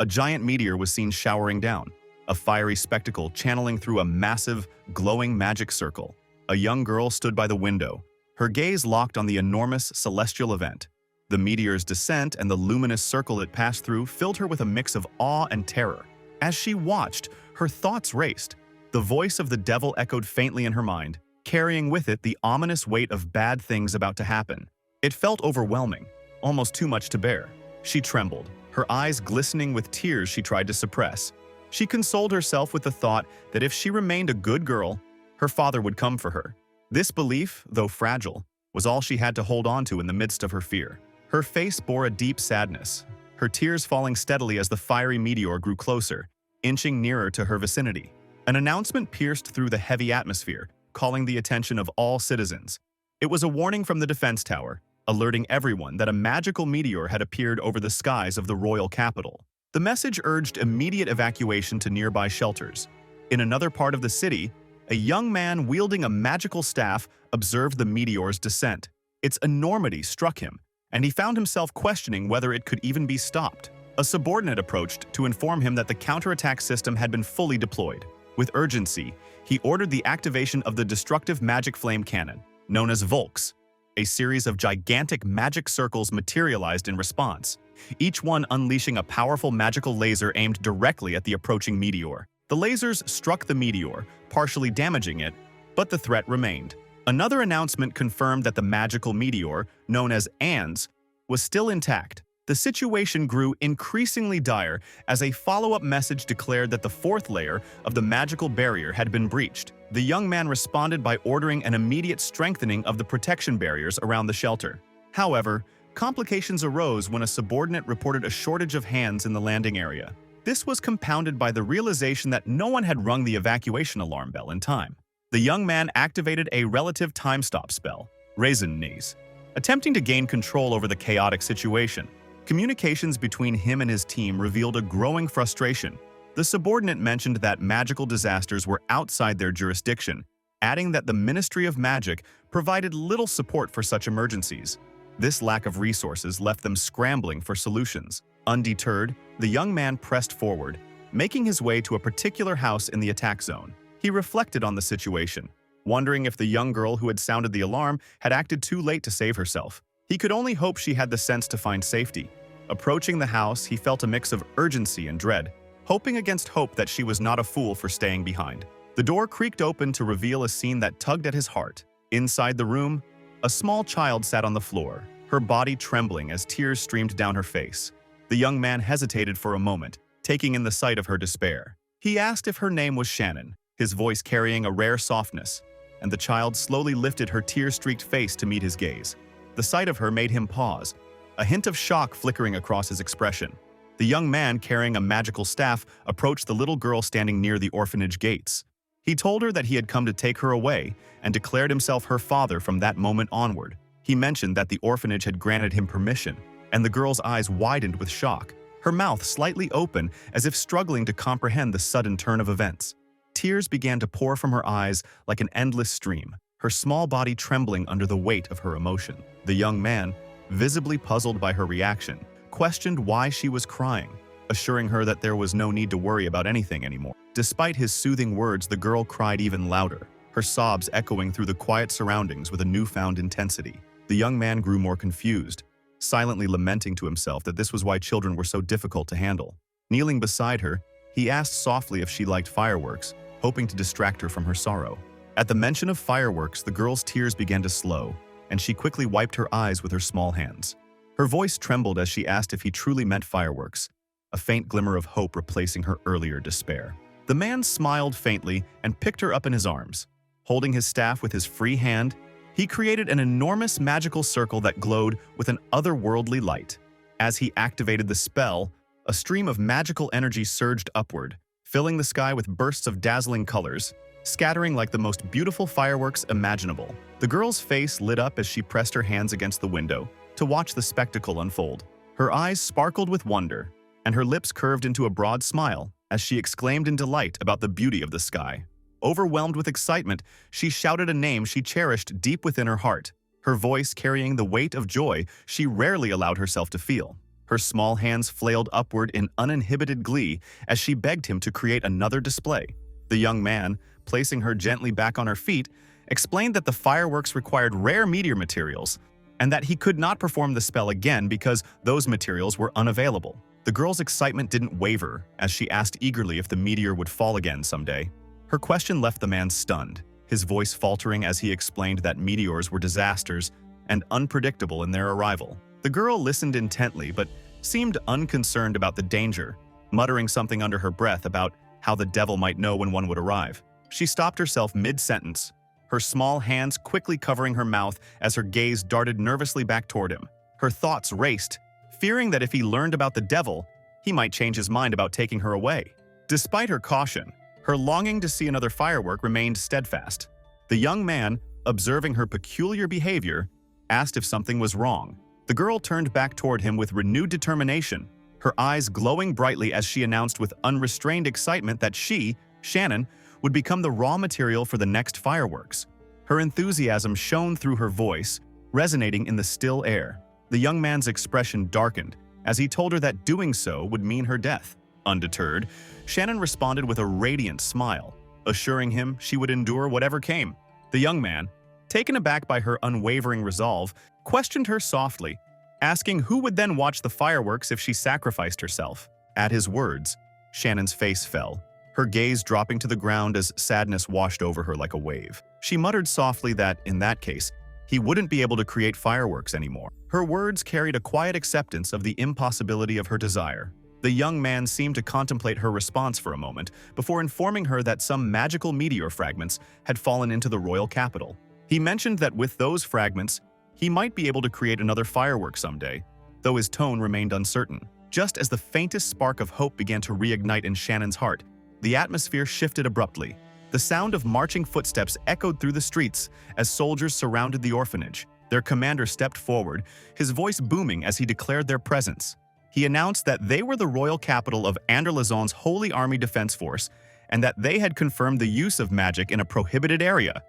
A giant meteor was seen showering down, a fiery spectacle channeling through a massive, glowing magic circle. A young girl stood by the window, her gaze locked on the enormous celestial event. The meteor's descent and the luminous circle it passed through filled her with a mix of awe and terror. As she watched, her thoughts raced. The voice of the devil echoed faintly in her mind, carrying with it the ominous weight of bad things about to happen. It felt overwhelming, almost too much to bear. She trembled, her eyes glistening with tears she tried to suppress. She consoled herself with the thought that if she remained a good girl, her father would come for her. This belief, though fragile, was all she had to hold on to in the midst of her fear. Her face bore a deep sadness, her tears falling steadily as the fiery meteor grew closer, inching nearer to her vicinity. An announcement pierced through the heavy atmosphere, calling the attention of all citizens. It was a warning from the defense tower, alerting everyone that a magical meteor had appeared over the skies of the royal capital. The message urged immediate evacuation to nearby shelters. In another part of the city, a young man wielding a magical staff observed the meteor's descent. Its enormity struck him, and he found himself questioning whether it could even be stopped. A subordinate approached to inform him that the counterattack system had been fully deployed. With urgency, he ordered the activation of the destructive magic flame cannon, known as Volks. A series of gigantic magic circles materialized in response, each one unleashing a powerful magical laser aimed directly at the approaching meteor. The lasers struck the meteor, partially damaging it, but the threat remained. Another announcement confirmed that the magical meteor, known as Ans, was still intact. The situation grew increasingly dire as a follow-up message declared that the fourth layer of the magical barrier had been breached. The young man responded by ordering an immediate strengthening of the protection barriers around the shelter. However, complications arose when a subordinate reported a shortage of hands in the landing area. This was compounded by the realization that no one had rung the evacuation alarm bell in time. The young man activated a relative time stop spell, Raisin Knees, attempting to gain control over the chaotic situation. Communications between him and his team revealed a growing frustration. The subordinate mentioned that magical disasters were outside their jurisdiction, adding that the Ministry of Magic provided little support for such emergencies. This lack of resources left them scrambling for solutions. Undeterred, the young man pressed forward, making his way to a particular house in the attack zone. He reflected on the situation, wondering if the young girl who had sounded the alarm had acted too late to save herself. He could only hope she had the sense to find safety. Approaching the house, he felt a mix of urgency and dread, hoping against hope that she was not a fool for staying behind. The door creaked open to reveal a scene that tugged at his heart. Inside the room, a small child sat on the floor, her body trembling as tears streamed down her face. The young man hesitated for a moment, taking in the sight of her despair. He asked if her name was Shannon, his voice carrying a rare softness, and the child slowly lifted her tear-streaked face to meet his gaze. The sight of her made him pause, a hint of shock flickering across his expression. The young man, carrying a magical staff, approached the little girl standing near the orphanage gates. He told her that he had come to take her away and declared himself her father from that moment onward. He mentioned that the orphanage had granted him permission, and the girl's eyes widened with shock, her mouth slightly open as if struggling to comprehend the sudden turn of events. Tears began to pour from her eyes like an endless stream, her small body trembling under the weight of her emotion. The young man, visibly puzzled by her reaction, questioned why she was crying, assuring her that there was no need to worry about anything anymore. Despite his soothing words, the girl cried even louder, her sobs echoing through the quiet surroundings with a newfound intensity. The young man grew more confused, silently lamenting to himself that this was why children were so difficult to handle. Kneeling beside her, he asked softly if she liked fireworks, hoping to distract her from her sorrow. At the mention of fireworks, the girl's tears began to slow, and she quickly wiped her eyes with her small hands. Her voice trembled as she asked if he truly meant fireworks, a faint glimmer of hope replacing her earlier despair. The man smiled faintly and picked her up in his arms. Holding his staff with his free hand, he created an enormous magical circle that glowed with an otherworldly light. As he activated the spell, a stream of magical energy surged upward, filling the sky with bursts of dazzling colors, scattering like the most beautiful fireworks imaginable. The girl's face lit up as she pressed her hands against the window to watch the spectacle unfold. Her eyes sparkled with wonder, and her lips curved into a broad smile as she exclaimed in delight about the beauty of the sky. Overwhelmed with excitement, she shouted a name she cherished deep within her heart, her voice carrying the weight of joy she rarely allowed herself to feel. Her small hands flailed upward in uninhibited glee as she begged him to create another display. The young man, placing her gently back on her feet, explained that the fireworks required rare meteor materials and that he could not perform the spell again because those materials were unavailable. The girl's excitement didn't waver as she asked eagerly if the meteor would fall again someday. Her question left the man stunned, his voice faltering as he explained that meteors were disasters and unpredictable in their arrival. The girl listened intently but seemed unconcerned about the danger, muttering something under her breath about how the devil might know when one would arrive. She stopped herself mid-sentence, her small hands quickly covering her mouth as her gaze darted nervously back toward him. Her thoughts raced, fearing that if he learned about the devil, he might change his mind about taking her away. Despite her caution, her longing to see another firework remained steadfast. The young man, observing her peculiar behavior, asked if something was wrong. The girl turned back toward him with renewed determination, her eyes glowing brightly as she announced with unrestrained excitement that she, Shannon, would become the raw material for the next fireworks. Her enthusiasm shone through her voice, resonating in the still air. The young man's expression darkened as he told her that doing so would mean her death. Undeterred, Shannon responded with a radiant smile, assuring him she would endure whatever came. The young man, taken aback by her unwavering resolve, questioned her softly, asking who would then watch the fireworks if she sacrificed herself. At his words, Shannon's face fell, her gaze dropping to the ground as sadness washed over her like a wave. She muttered softly that, in that case, he wouldn't be able to create fireworks anymore. Her words carried a quiet acceptance of the impossibility of her desire. The young man seemed to contemplate her response for a moment before informing her that some magical meteor fragments had fallen into the royal capital. He mentioned that with those fragments, he might be able to create another firework someday, though his tone remained uncertain. Just as the faintest spark of hope began to reignite in Shannon's heart, the atmosphere shifted abruptly. The sound of marching footsteps echoed through the streets as soldiers surrounded the orphanage. Their commander stepped forward, his voice booming as he declared their presence. He announced that they were the royal capital of Anderlazon's Holy Army Defense Force and that they had confirmed the use of magic in a prohibited area.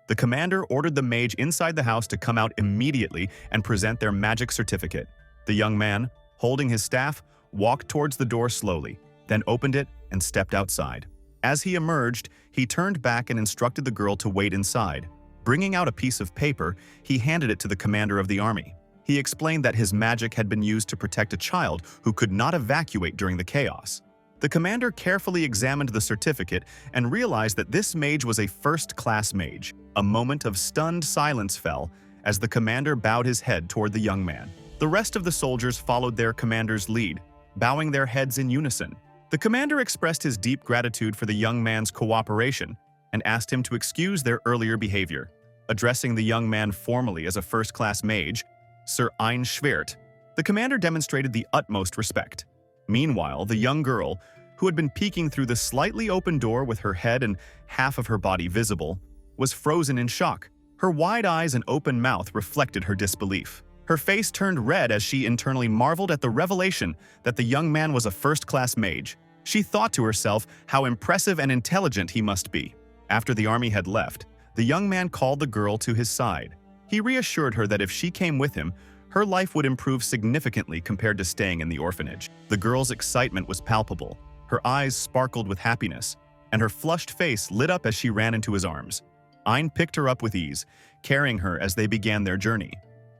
The commander ordered the mage inside the house to come out immediately and present their magic certificate. The young man, holding his staff, walked towards the door slowly, then opened it and stepped outside. As he emerged, he turned back and instructed the girl to wait inside. Bringing out a piece of paper, he handed it to the commander of the army. He explained that his magic had been used to protect a child who could not evacuate during the chaos. The commander carefully examined the certificate and realized that this mage was a first-class mage. A moment of stunned silence fell as the commander bowed his head toward the young man. The rest of the soldiers followed their commander's lead, bowing their heads in unison. The commander expressed his deep gratitude for the young man's cooperation and asked him to excuse their earlier behavior. Addressing the young man formally as a first-class mage, Sir Ein Schwert, the commander demonstrated the utmost respect. Meanwhile, the young girl, who had been peeking through the slightly open door with her head and half of her body visible, was frozen in shock. Her wide eyes and open mouth reflected her disbelief. Her face turned red as she internally marveled at the revelation that the young man was a first-class mage. She thought to herself how impressive and intelligent he must be. After the army had left, the young man called the girl to his side. He reassured her that if she came with him, her life would improve significantly compared to staying in the orphanage. The girl's excitement was palpable. Her eyes sparkled with happiness, and her flushed face lit up as she ran into his arms. Ein picked her up with ease, carrying her as they began their journey.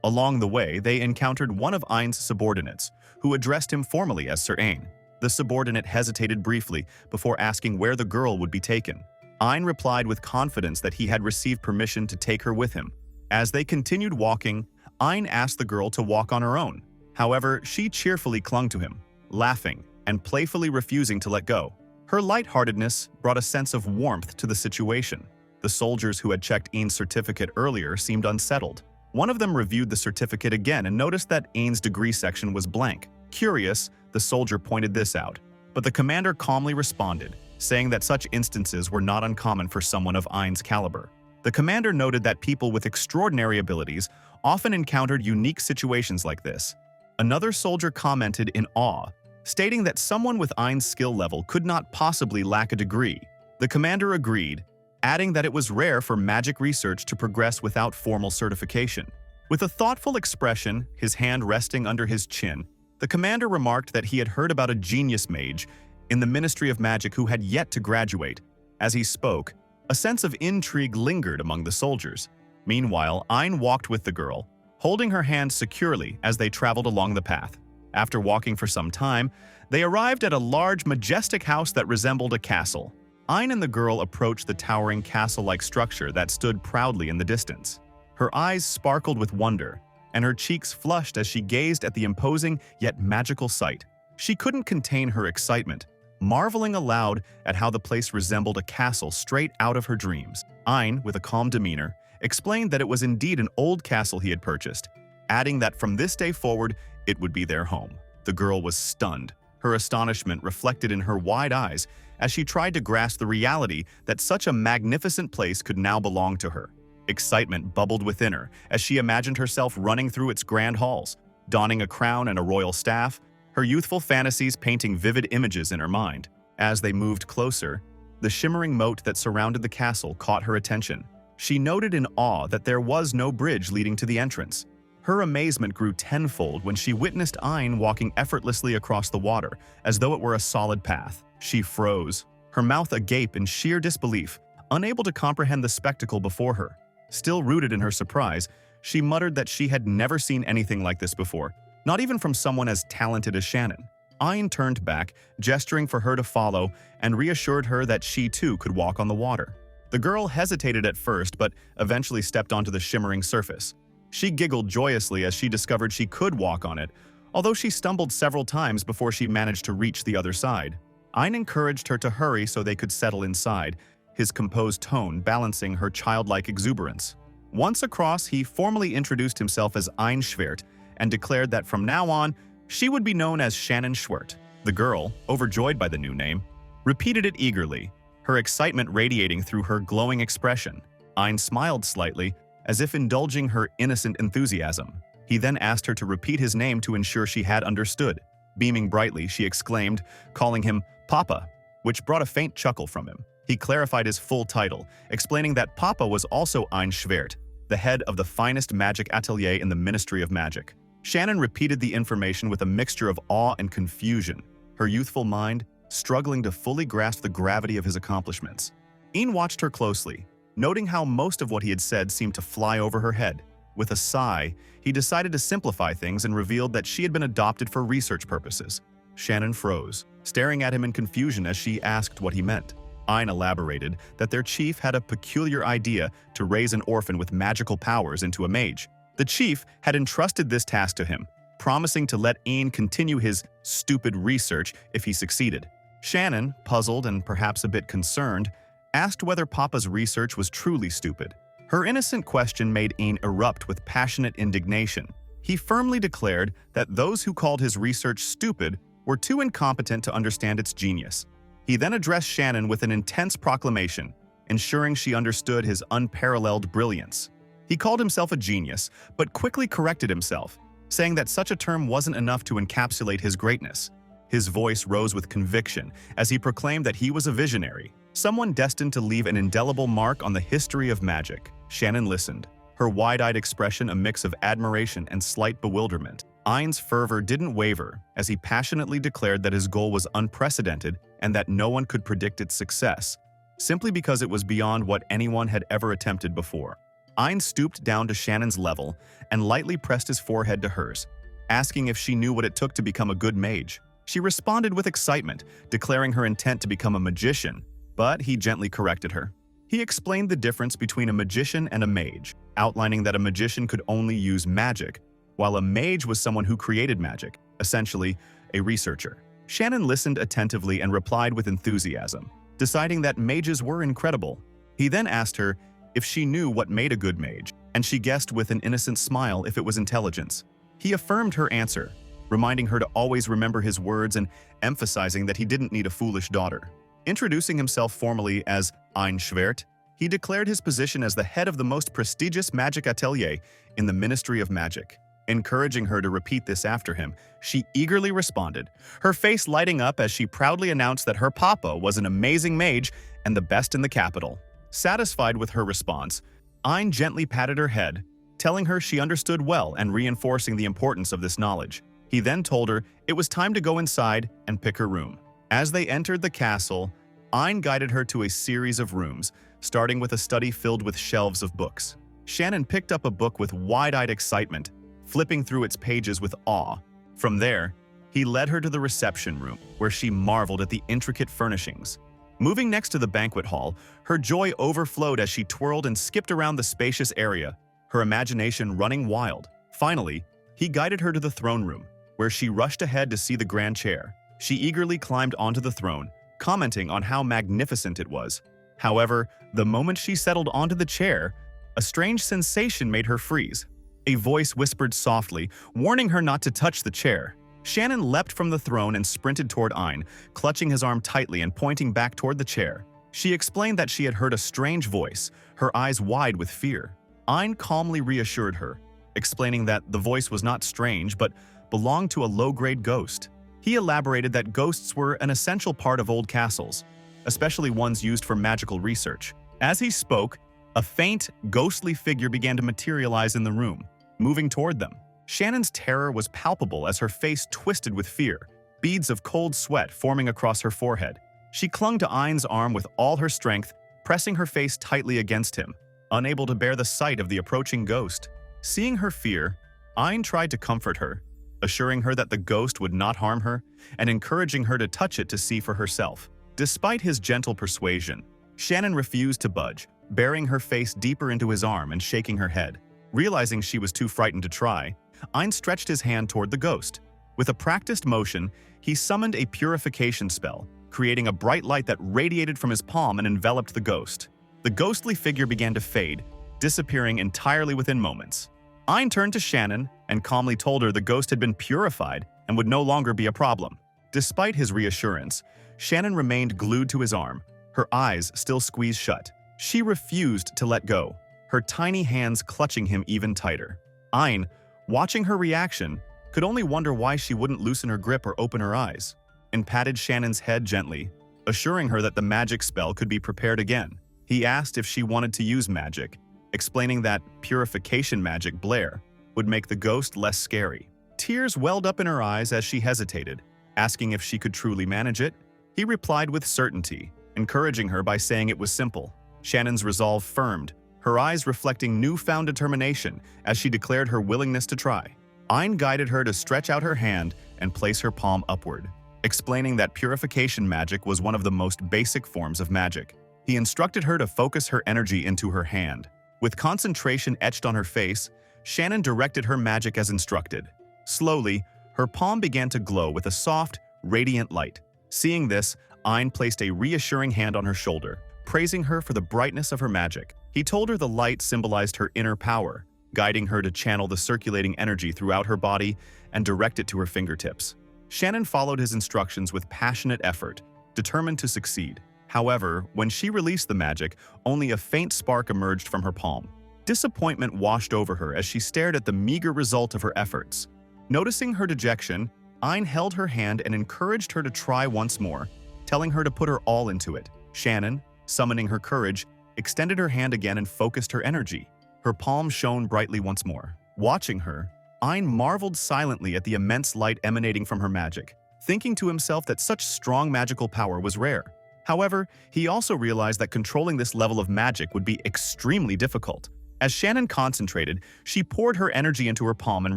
Along the way, they encountered one of Ein's subordinates, who addressed him formally as Sir Ein. The subordinate hesitated briefly before asking where the girl would be taken. Ein replied with confidence that he had received permission to take her with him. As they continued walking, Ein asked the girl to walk on her own. However, she cheerfully clung to him, laughing and playfully refusing to let go. Her lightheartedness brought a sense of warmth to the situation. The soldiers who had checked Ein's certificate earlier seemed unsettled. One of them reviewed the certificate again and noticed that Ein's degree section was blank. Curious, the soldier pointed this out, but the commander calmly responded, saying that such instances were not uncommon for someone of Ein's caliber. The commander noted that people with extraordinary abilities often encountered unique situations like this. Another soldier commented in awe, stating that someone with Ein's skill level could not possibly lack a degree. The commander agreed, adding that it was rare for magic research to progress without formal certification. With a thoughtful expression, his hand resting under his chin, The commander remarked that he had heard about a genius mage in the Ministry of Magic who had yet to graduate. As he spoke, a sense of intrigue lingered among the soldiers. Meanwhile, Ein walked with the girl, holding her hand securely as they traveled along the path. After walking for some time, they arrived at a large, majestic house that resembled a castle. Ein and the girl approached the towering castle-like structure that stood proudly in the distance. Her eyes sparkled with wonder, and her cheeks flushed as she gazed at the imposing yet magical sight. She couldn't contain her excitement, marveling aloud at how the place resembled a castle straight out of her dreams. Ein, with a calm demeanor, explained that it was indeed an old castle he had purchased, adding that from this day forward, it would be their home. The girl was stunned, her astonishment reflected in her wide eyes as she tried to grasp the reality that such a magnificent place could now belong to her. Excitement bubbled within her as she imagined herself running through its grand halls, donning a crown and a royal staff, her youthful fantasies painting vivid images in her mind. As they moved closer, the shimmering moat that surrounded the castle caught her attention. She noted in awe that there was no bridge leading to the entrance. Her amazement grew tenfold when she witnessed Ein walking effortlessly across the water, as though it were a solid path. She froze, her mouth agape in sheer disbelief, unable to comprehend the spectacle before her. Still rooted in her surprise, she muttered that she had never seen anything like this before, not even from someone as talented as Shannon. Ein turned back, gesturing for her to follow, and reassured her that she too could walk on the water. The girl hesitated at first, but eventually stepped onto the shimmering surface. She giggled joyously as she discovered she could walk on it, although she stumbled several times before she managed to reach the other side. Ein encouraged her to hurry so they could settle inside, his composed tone balancing her childlike exuberance. Once across, he formally introduced himself as Ein Schwert and declared that from now on, she would be known as Shannon Schwert. The girl, overjoyed by the new name, repeated it eagerly, her excitement radiating through her glowing expression. Ein smiled slightly, as if indulging her innocent enthusiasm. He then asked her to repeat his name to ensure she had understood. Beaming brightly, she exclaimed, calling him Papa, which brought a faint chuckle from him. He clarified his full title, explaining that Papa was also Ein Schwert, the head of the finest magic atelier in the Ministry of Magic. Shannon repeated the information with a mixture of awe and confusion, her youthful mind struggling to fully grasp the gravity of his accomplishments. Ein watched her closely, noting how most of what he had said seemed to fly over her head. With a sigh, he decided to simplify things and revealed that she had been adopted for research purposes. Shannon froze, staring at him in confusion as she asked what he meant. Ein elaborated that their chief had a peculiar idea to raise an orphan with magical powers into a mage. The chief had entrusted this task to him, promising to let Ein continue his stupid research if he succeeded. Shannon, puzzled and perhaps a bit concerned, asked whether Papa's research was truly stupid. Her innocent question made Ein erupt with passionate indignation. He firmly declared that those who called his research stupid were too incompetent to understand its genius. He then addressed Shannon with an intense proclamation, ensuring she understood his unparalleled brilliance. He called himself a genius, but quickly corrected himself, saying that such a term wasn't enough to encapsulate his greatness. His voice rose with conviction as he proclaimed that he was a visionary, someone destined to leave an indelible mark on the history of magic. Shannon listened, her wide-eyed expression a mix of admiration and slight bewilderment. Ein's fervor didn't waver as he passionately declared that his goal was unprecedented and that no one could predict its success, simply because it was beyond what anyone had ever attempted before. Ein stooped down to Shannon's level and lightly pressed his forehead to hers, asking if she knew what it took to become a good mage. She responded with excitement, declaring her intent to become a magician, but he gently corrected her. He explained the difference between a magician and a mage, outlining that a magician could only use magic, while a mage was someone who created magic, essentially a researcher. Shannon listened attentively and replied with enthusiasm, deciding that mages were incredible. He then asked her if she knew what made a good mage, and she guessed with an innocent smile if it was intelligence. He affirmed her answer, reminding her to always remember his words and emphasizing that he didn't need a foolish daughter. Introducing himself formally as Ein Schwert, he declared his position as the head of the most prestigious magic atelier in the Ministry of Magic. Encouraging her to repeat this after him, she eagerly responded, her face lighting up as she proudly announced that her papa was an amazing mage and the best in the capital. Satisfied with her response, Ein gently patted her head, telling her she understood well and reinforcing the importance of this knowledge. He then told her it was time to go inside and pick her room. As they entered the castle, Ein guided her to a series of rooms, starting with a study filled with shelves of books. Shannon picked up a book with wide-eyed excitement, flipping through its pages with awe. From there, he led her to the reception room, where she marveled at the intricate furnishings. Moving next to the banquet hall, her joy overflowed as she twirled and skipped around the spacious area, her imagination running wild. Finally, he guided her to the throne room, where she rushed ahead to see the grand chair. She eagerly climbed onto the throne, commenting on how magnificent it was. However, the moment she settled onto the chair, a strange sensation made her freeze. A voice whispered softly, warning her not to touch the chair. Shannon leapt from the throne and sprinted toward Ein, clutching his arm tightly and pointing back toward the chair. She explained that she had heard a strange voice, her eyes wide with fear. Ein calmly reassured her, explaining that the voice was not strange but belonged to a low-grade ghost. He elaborated that ghosts were an essential part of old castles, especially ones used for magical research. As he spoke, a faint, ghostly figure began to materialize in the room, moving toward them. Shannon's terror was palpable as her face twisted with fear, beads of cold sweat forming across her forehead. She clung to Ein's arm with all her strength, pressing her face tightly against him, unable to bear the sight of the approaching ghost. Seeing her fear, Ein tried to comfort her, assuring her that the ghost would not harm her and encouraging her to touch it to see for herself. Despite his gentle persuasion, Shannon refused to budge, burying her face deeper into his arm and shaking her head. Realizing she was too frightened to try, Ein stretched his hand toward the ghost. With a practiced motion, he summoned a purification spell, creating a bright light that radiated from his palm and enveloped the ghost. The ghostly figure began to fade, disappearing entirely within moments. Ein turned to Shannon and calmly told her the ghost had been purified and would no longer be a problem. Despite his reassurance, Shannon remained glued to his arm, her eyes still squeezed shut. She refused to let go, her tiny hands clutching him even tighter. Ein, watching her reaction, could only wonder why she wouldn't loosen her grip or open her eyes, and patted Shannon's head gently, assuring her that the magic spell could be prepared again. He asked if she wanted to use magic, explaining that purification magic Blair would make the ghost less scary. Tears welled up in her eyes as she hesitated, asking if she could truly manage it. He replied with certainty, encouraging her by saying it was simple. Shannon's resolve firmed, her eyes reflecting newfound determination as she declared her willingness to try. Ein guided her to stretch out her hand and place her palm upward, explaining that purification magic was one of the most basic forms of magic. He instructed her to focus her energy into her hand. With concentration etched on her face, Shannon directed her magic as instructed. Slowly, her palm began to glow with a soft, radiant light. Seeing this, Ein placed a reassuring hand on her shoulder, praising her for the brightness of her magic. He told her the light symbolized her inner power, guiding her to channel the circulating energy throughout her body and direct it to her fingertips. Shannon followed his instructions with passionate effort, determined to succeed. However, when she released the magic, only a faint spark emerged from her palm. Disappointment washed over her as she stared at the meager result of her efforts. Noticing her dejection, Ein held her hand and encouraged her to try once more, telling her to put her all into it. Shannon, summoning her courage, extended her hand again and focused her energy. Her palm shone brightly once more. Watching her, Ein marveled silently at the immense light emanating from her magic, thinking to himself that such strong magical power was rare. However, he also realized that controlling this level of magic would be extremely difficult. As Shannon concentrated, she poured her energy into her palm and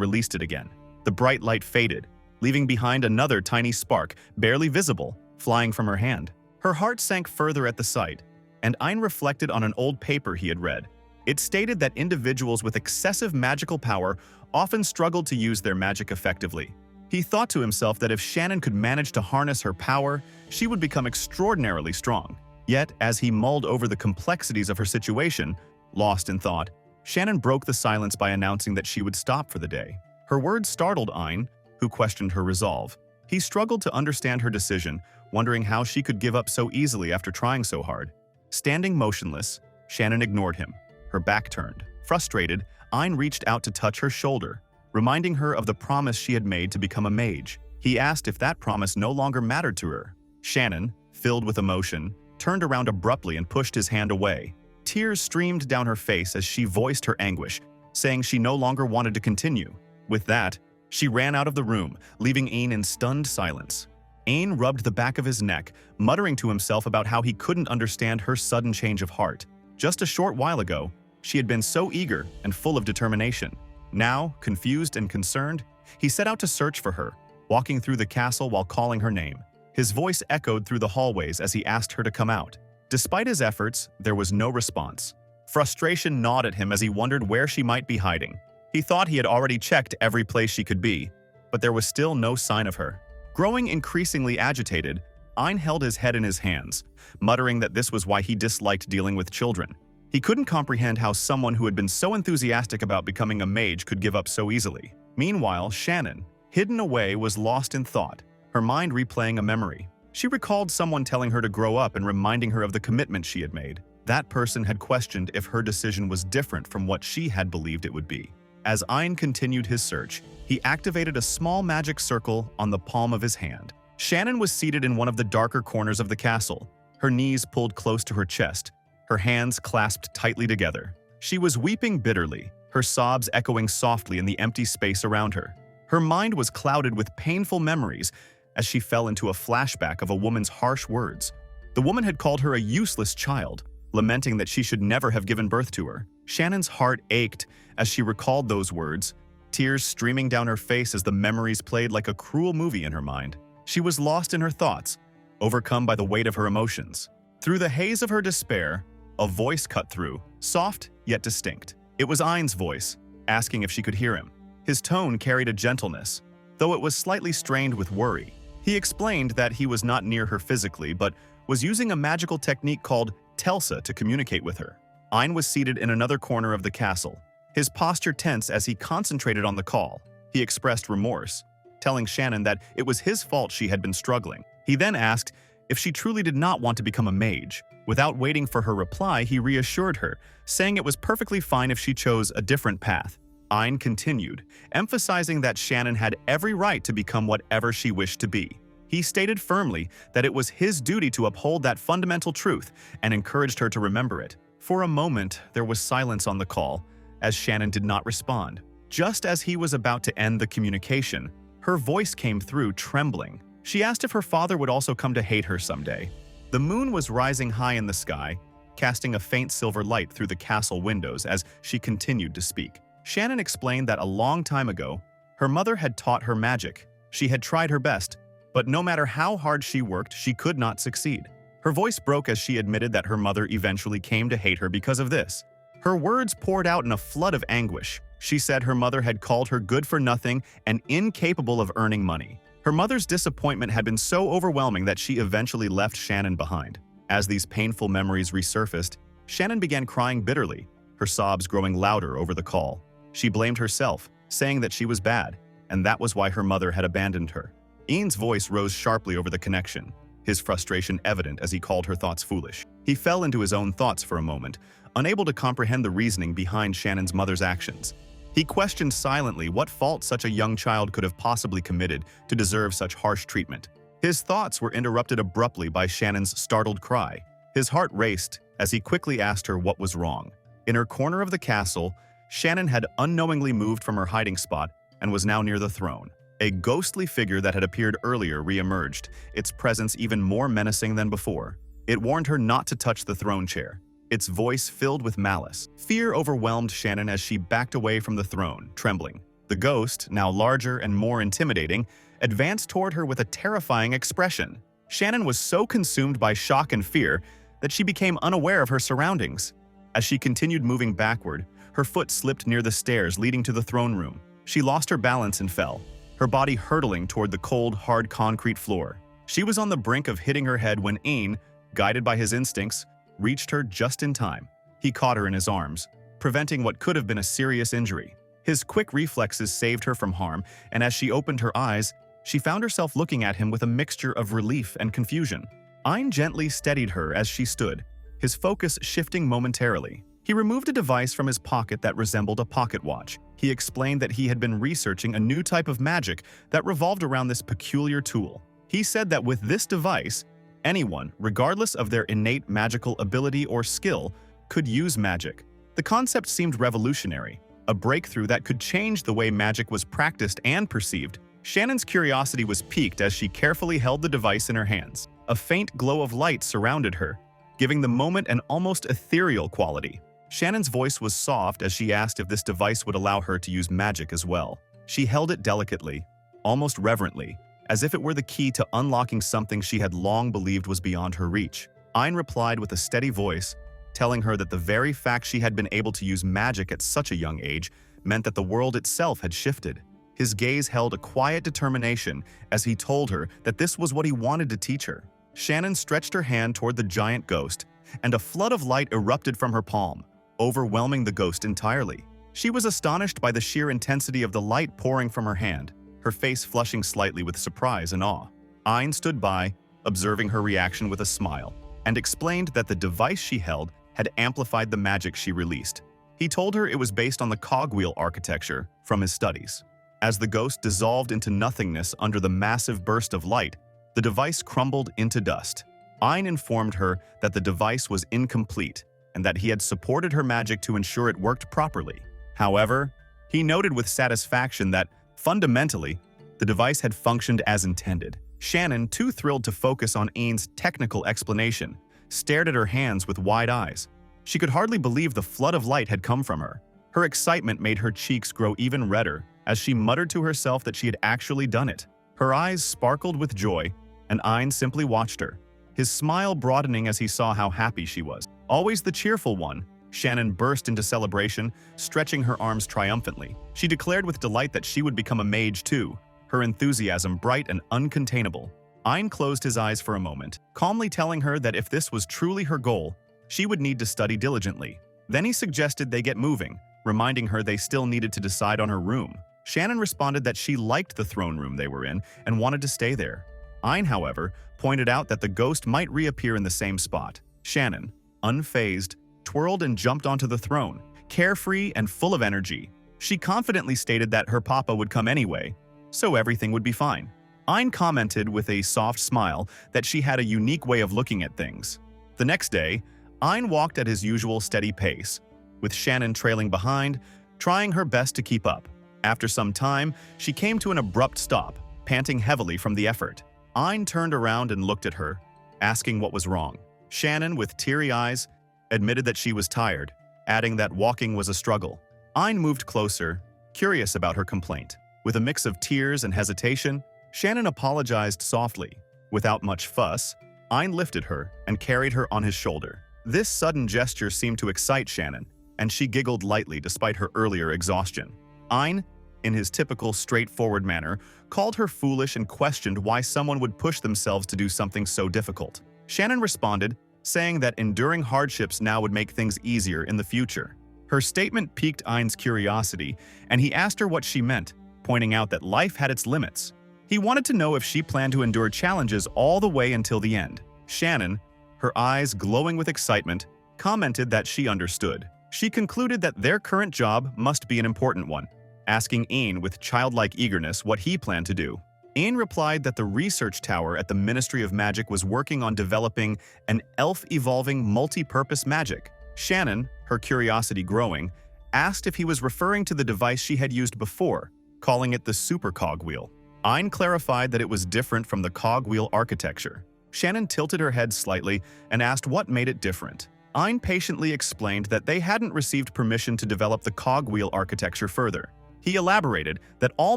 released it again. The bright light faded, leaving behind another tiny spark, barely visible, flying from her hand. Her heart sank further at the sight, and Ein reflected on an old paper he had read. It stated that individuals with excessive magical power often struggled to use their magic effectively. He thought to himself that if Shannon could manage to harness her power, she would become extraordinarily strong. Yet, as he mulled over the complexities of her situation, lost in thought, Shannon broke the silence by announcing that she would stop for the day. Her words startled Ein, who questioned her resolve. He struggled to understand her decision, wondering how she could give up so easily after trying so hard. Standing motionless, Shannon ignored him, her back turned. Frustrated, Ein reached out to touch her shoulder, reminding her of the promise she had made to become a mage. He asked if that promise no longer mattered to her. Shannon, filled with emotion, turned around abruptly and pushed his hand away. Tears streamed down her face as she voiced her anguish, saying she no longer wanted to continue. With that, She ran out of the room, leaving Ein in stunned silence. Ein rubbed the back of his neck, muttering to himself about how he couldn't understand her sudden change of heart. Just a short while ago, she had been so eager and full of determination. Now, confused and concerned, he set out to search for her, walking through the castle while calling her name. His voice echoed through the hallways as he asked her to come out. Despite his efforts, there was no response. Frustration gnawed at him as he wondered where she might be hiding. He thought he had already checked every place she could be, but there was still no sign of her. Growing increasingly agitated, Ein held his head in his hands, muttering that this was why he disliked dealing with children. He couldn't comprehend how someone who had been so enthusiastic about becoming a mage could give up so easily. Meanwhile, Shannon, hidden away, was lost in thought, her mind replaying a memory. She recalled someone telling her to grow up and reminding her of the commitment she had made. That person had questioned if her decision was different from what she had believed it would be. As Ein continued his search, he activated a small magic circle on the palm of his hand. Shannon was seated in one of the darker corners of the castle, her knees pulled close to her chest, her hands clasped tightly together. She was weeping bitterly, her sobs echoing softly in the empty space around her. Her mind was clouded with painful memories as she fell into a flashback of a woman's harsh words. The woman had called her a useless child, lamenting that she should never have given birth to her. Shannon's heart ached as she recalled those words, tears streaming down her face as the memories played like a cruel movie in her mind. She was lost in her thoughts, overcome by the weight of her emotions. Through the haze of her despair, a voice cut through, soft yet distinct. It was Ein's voice, asking if she could hear him. His tone carried a gentleness, though it was slightly strained with worry. He explained that he was not near her physically, but was using a magical technique called Telsa to communicate with her. Ein was seated in another corner of the castle, his posture tense as he concentrated on the call. He expressed remorse, telling Shannon that it was his fault she had been struggling. He then asked if she truly did not want to become a mage. Without waiting for her reply, he reassured her, saying it was perfectly fine if she chose a different path. Ein continued, emphasizing that Shannon had every right to become whatever she wished to be. He stated firmly that it was his duty to uphold that fundamental truth and encouraged her to remember it. For a moment, there was silence on the call, as Shannon did not respond. Just as he was about to end the communication, her voice came through, trembling. She asked if her father would also come to hate her someday. The moon was rising high in the sky, casting a faint silver light through the castle windows as she continued to speak. Shannon explained that a long time ago, her mother had taught her magic. She had tried her best, but no matter how hard she worked, she could not succeed. Her voice broke as she admitted that her mother eventually came to hate her because of this. Her words poured out in a flood of anguish. She said her mother had called her good for nothing and incapable of earning money. Her mother's disappointment had been so overwhelming that she eventually left Shannon behind. As these painful memories resurfaced, Shannon began crying bitterly, her sobs growing louder over the call. She blamed herself, saying that she was bad, and that was why her mother had abandoned her. Ein's voice rose sharply over the connection, his frustration evident as he called her thoughts foolish. He fell into his own thoughts for a moment, unable to comprehend the reasoning behind Shannon's mother's actions. He questioned silently what fault such a young child could have possibly committed to deserve such harsh treatment. His thoughts were interrupted abruptly by Shannon's startled cry. His heart raced as he quickly asked her what was wrong. In her corner of the castle, Shannon had unknowingly moved from her hiding spot and was now near the throne. A ghostly figure that had appeared earlier re-emerged, its presence even more menacing than before. It warned her not to touch the throne chair, its voice filled with malice. Fear overwhelmed Shannon as she backed away from the throne, trembling. The ghost, now larger and more intimidating, advanced toward her with a terrifying expression. Shannon was so consumed by shock and fear that she became unaware of her surroundings. As she continued moving backward, her foot slipped near the stairs leading to the throne room. She lost her balance and fell, her body hurtling toward the cold, hard concrete floor. She was on the brink of hitting her head when Ein, guided by his instincts, reached her just in time. He caught her in his arms, preventing what could have been a serious injury. His quick reflexes saved her from harm, and as she opened her eyes, she found herself looking at him with a mixture of relief and confusion. Ein gently steadied her as she stood, his focus shifting momentarily. He removed a device from his pocket that resembled a pocket watch. He explained that he had been researching a new type of magic that revolved around this peculiar tool. He said that with this device, anyone, regardless of their innate magical ability or skill, could use magic. The concept seemed revolutionary, a breakthrough that could change the way magic was practiced and perceived. Shannon's curiosity was piqued as she carefully held the device in her hands. A faint glow of light surrounded her, giving the moment an almost ethereal quality. Shannon's voice was soft as she asked if this device would allow her to use magic as well. She held it delicately, almost reverently, as if it were the key to unlocking something she had long believed was beyond her reach. Ein replied with a steady voice, telling her that the very fact she had been able to use magic at such a young age meant that the world itself had shifted. His gaze held a quiet determination as he told her that this was what he wanted to teach her. Shannon stretched her hand toward the giant ghost, and a flood of light erupted from her palm, overwhelming the ghost entirely. She was astonished by the sheer intensity of the light pouring from her hand, her face flushing slightly with surprise and awe. Ein stood by, observing her reaction with a smile, and explained that the device she held had amplified the magic she released. He told her it was based on the cogwheel architecture from his studies. As the ghost dissolved into nothingness under the massive burst of light, the device crumbled into dust. Ein informed her that the device was incomplete and that he had supported her magic to ensure it worked properly. However, he noted with satisfaction that, fundamentally, the device had functioned as intended. Shannon, too thrilled to focus on Ein's technical explanation, stared at her hands with wide eyes. She could hardly believe the flood of light had come from her. Her excitement made her cheeks grow even redder as she muttered to herself that she had actually done it. Her eyes sparkled with joy, and Ein simply watched her, his smile broadening as he saw how happy she was. Always the cheerful one, Shannon burst into celebration, stretching her arms triumphantly. She declared with delight that she would become a mage too, her enthusiasm bright and uncontainable. Ein closed his eyes for a moment, calmly telling her that if this was truly her goal, she would need to study diligently. Then he suggested they get moving, reminding her they still needed to decide on her room. Shannon responded that she liked the throne room they were in and wanted to stay there. Ein, however, pointed out that the ghost might reappear in the same spot. Shannon, unfazed, twirled and jumped onto the throne, carefree and full of energy. She confidently stated that her papa would come anyway, so everything would be fine. Ein commented with a soft smile that she had a unique way of looking at things. The next day, Ein walked at his usual steady pace, with Shannon trailing behind, trying her best to keep up. After some time, she came to an abrupt stop, panting heavily from the effort. Ein turned around and looked at her, asking what was wrong. Shannon, with teary eyes, admitted that she was tired, adding that walking was a struggle. Ein moved closer, curious about her complaint. With a mix of tears and hesitation, Shannon apologized softly. Without much fuss, Ein lifted her and carried her on his shoulder. This sudden gesture seemed to excite Shannon, and she giggled lightly despite her earlier exhaustion. Ein, in his typical straightforward manner, called her foolish and questioned why someone would push themselves to do something so difficult. Shannon responded, saying that enduring hardships now would make things easier in the future. Her statement piqued Ein's curiosity, and he asked her what she meant, pointing out that life had its limits. He wanted to know if she planned to endure challenges all the way until the end. Shannon, her eyes glowing with excitement, commented that she understood. She concluded that their current job must be an important one, asking Ein with childlike eagerness what he planned to do. Ein replied that the research tower at the Ministry of Magic was working on developing an elf-evolving multi-purpose magic. Shannon, her curiosity growing, asked if he was referring to the device she had used before, calling it the super cogwheel. Ein clarified that it was different from the cogwheel architecture. Shannon tilted her head slightly and asked what made it different. Ein patiently explained that they hadn't received permission to develop the cogwheel architecture further. He elaborated that all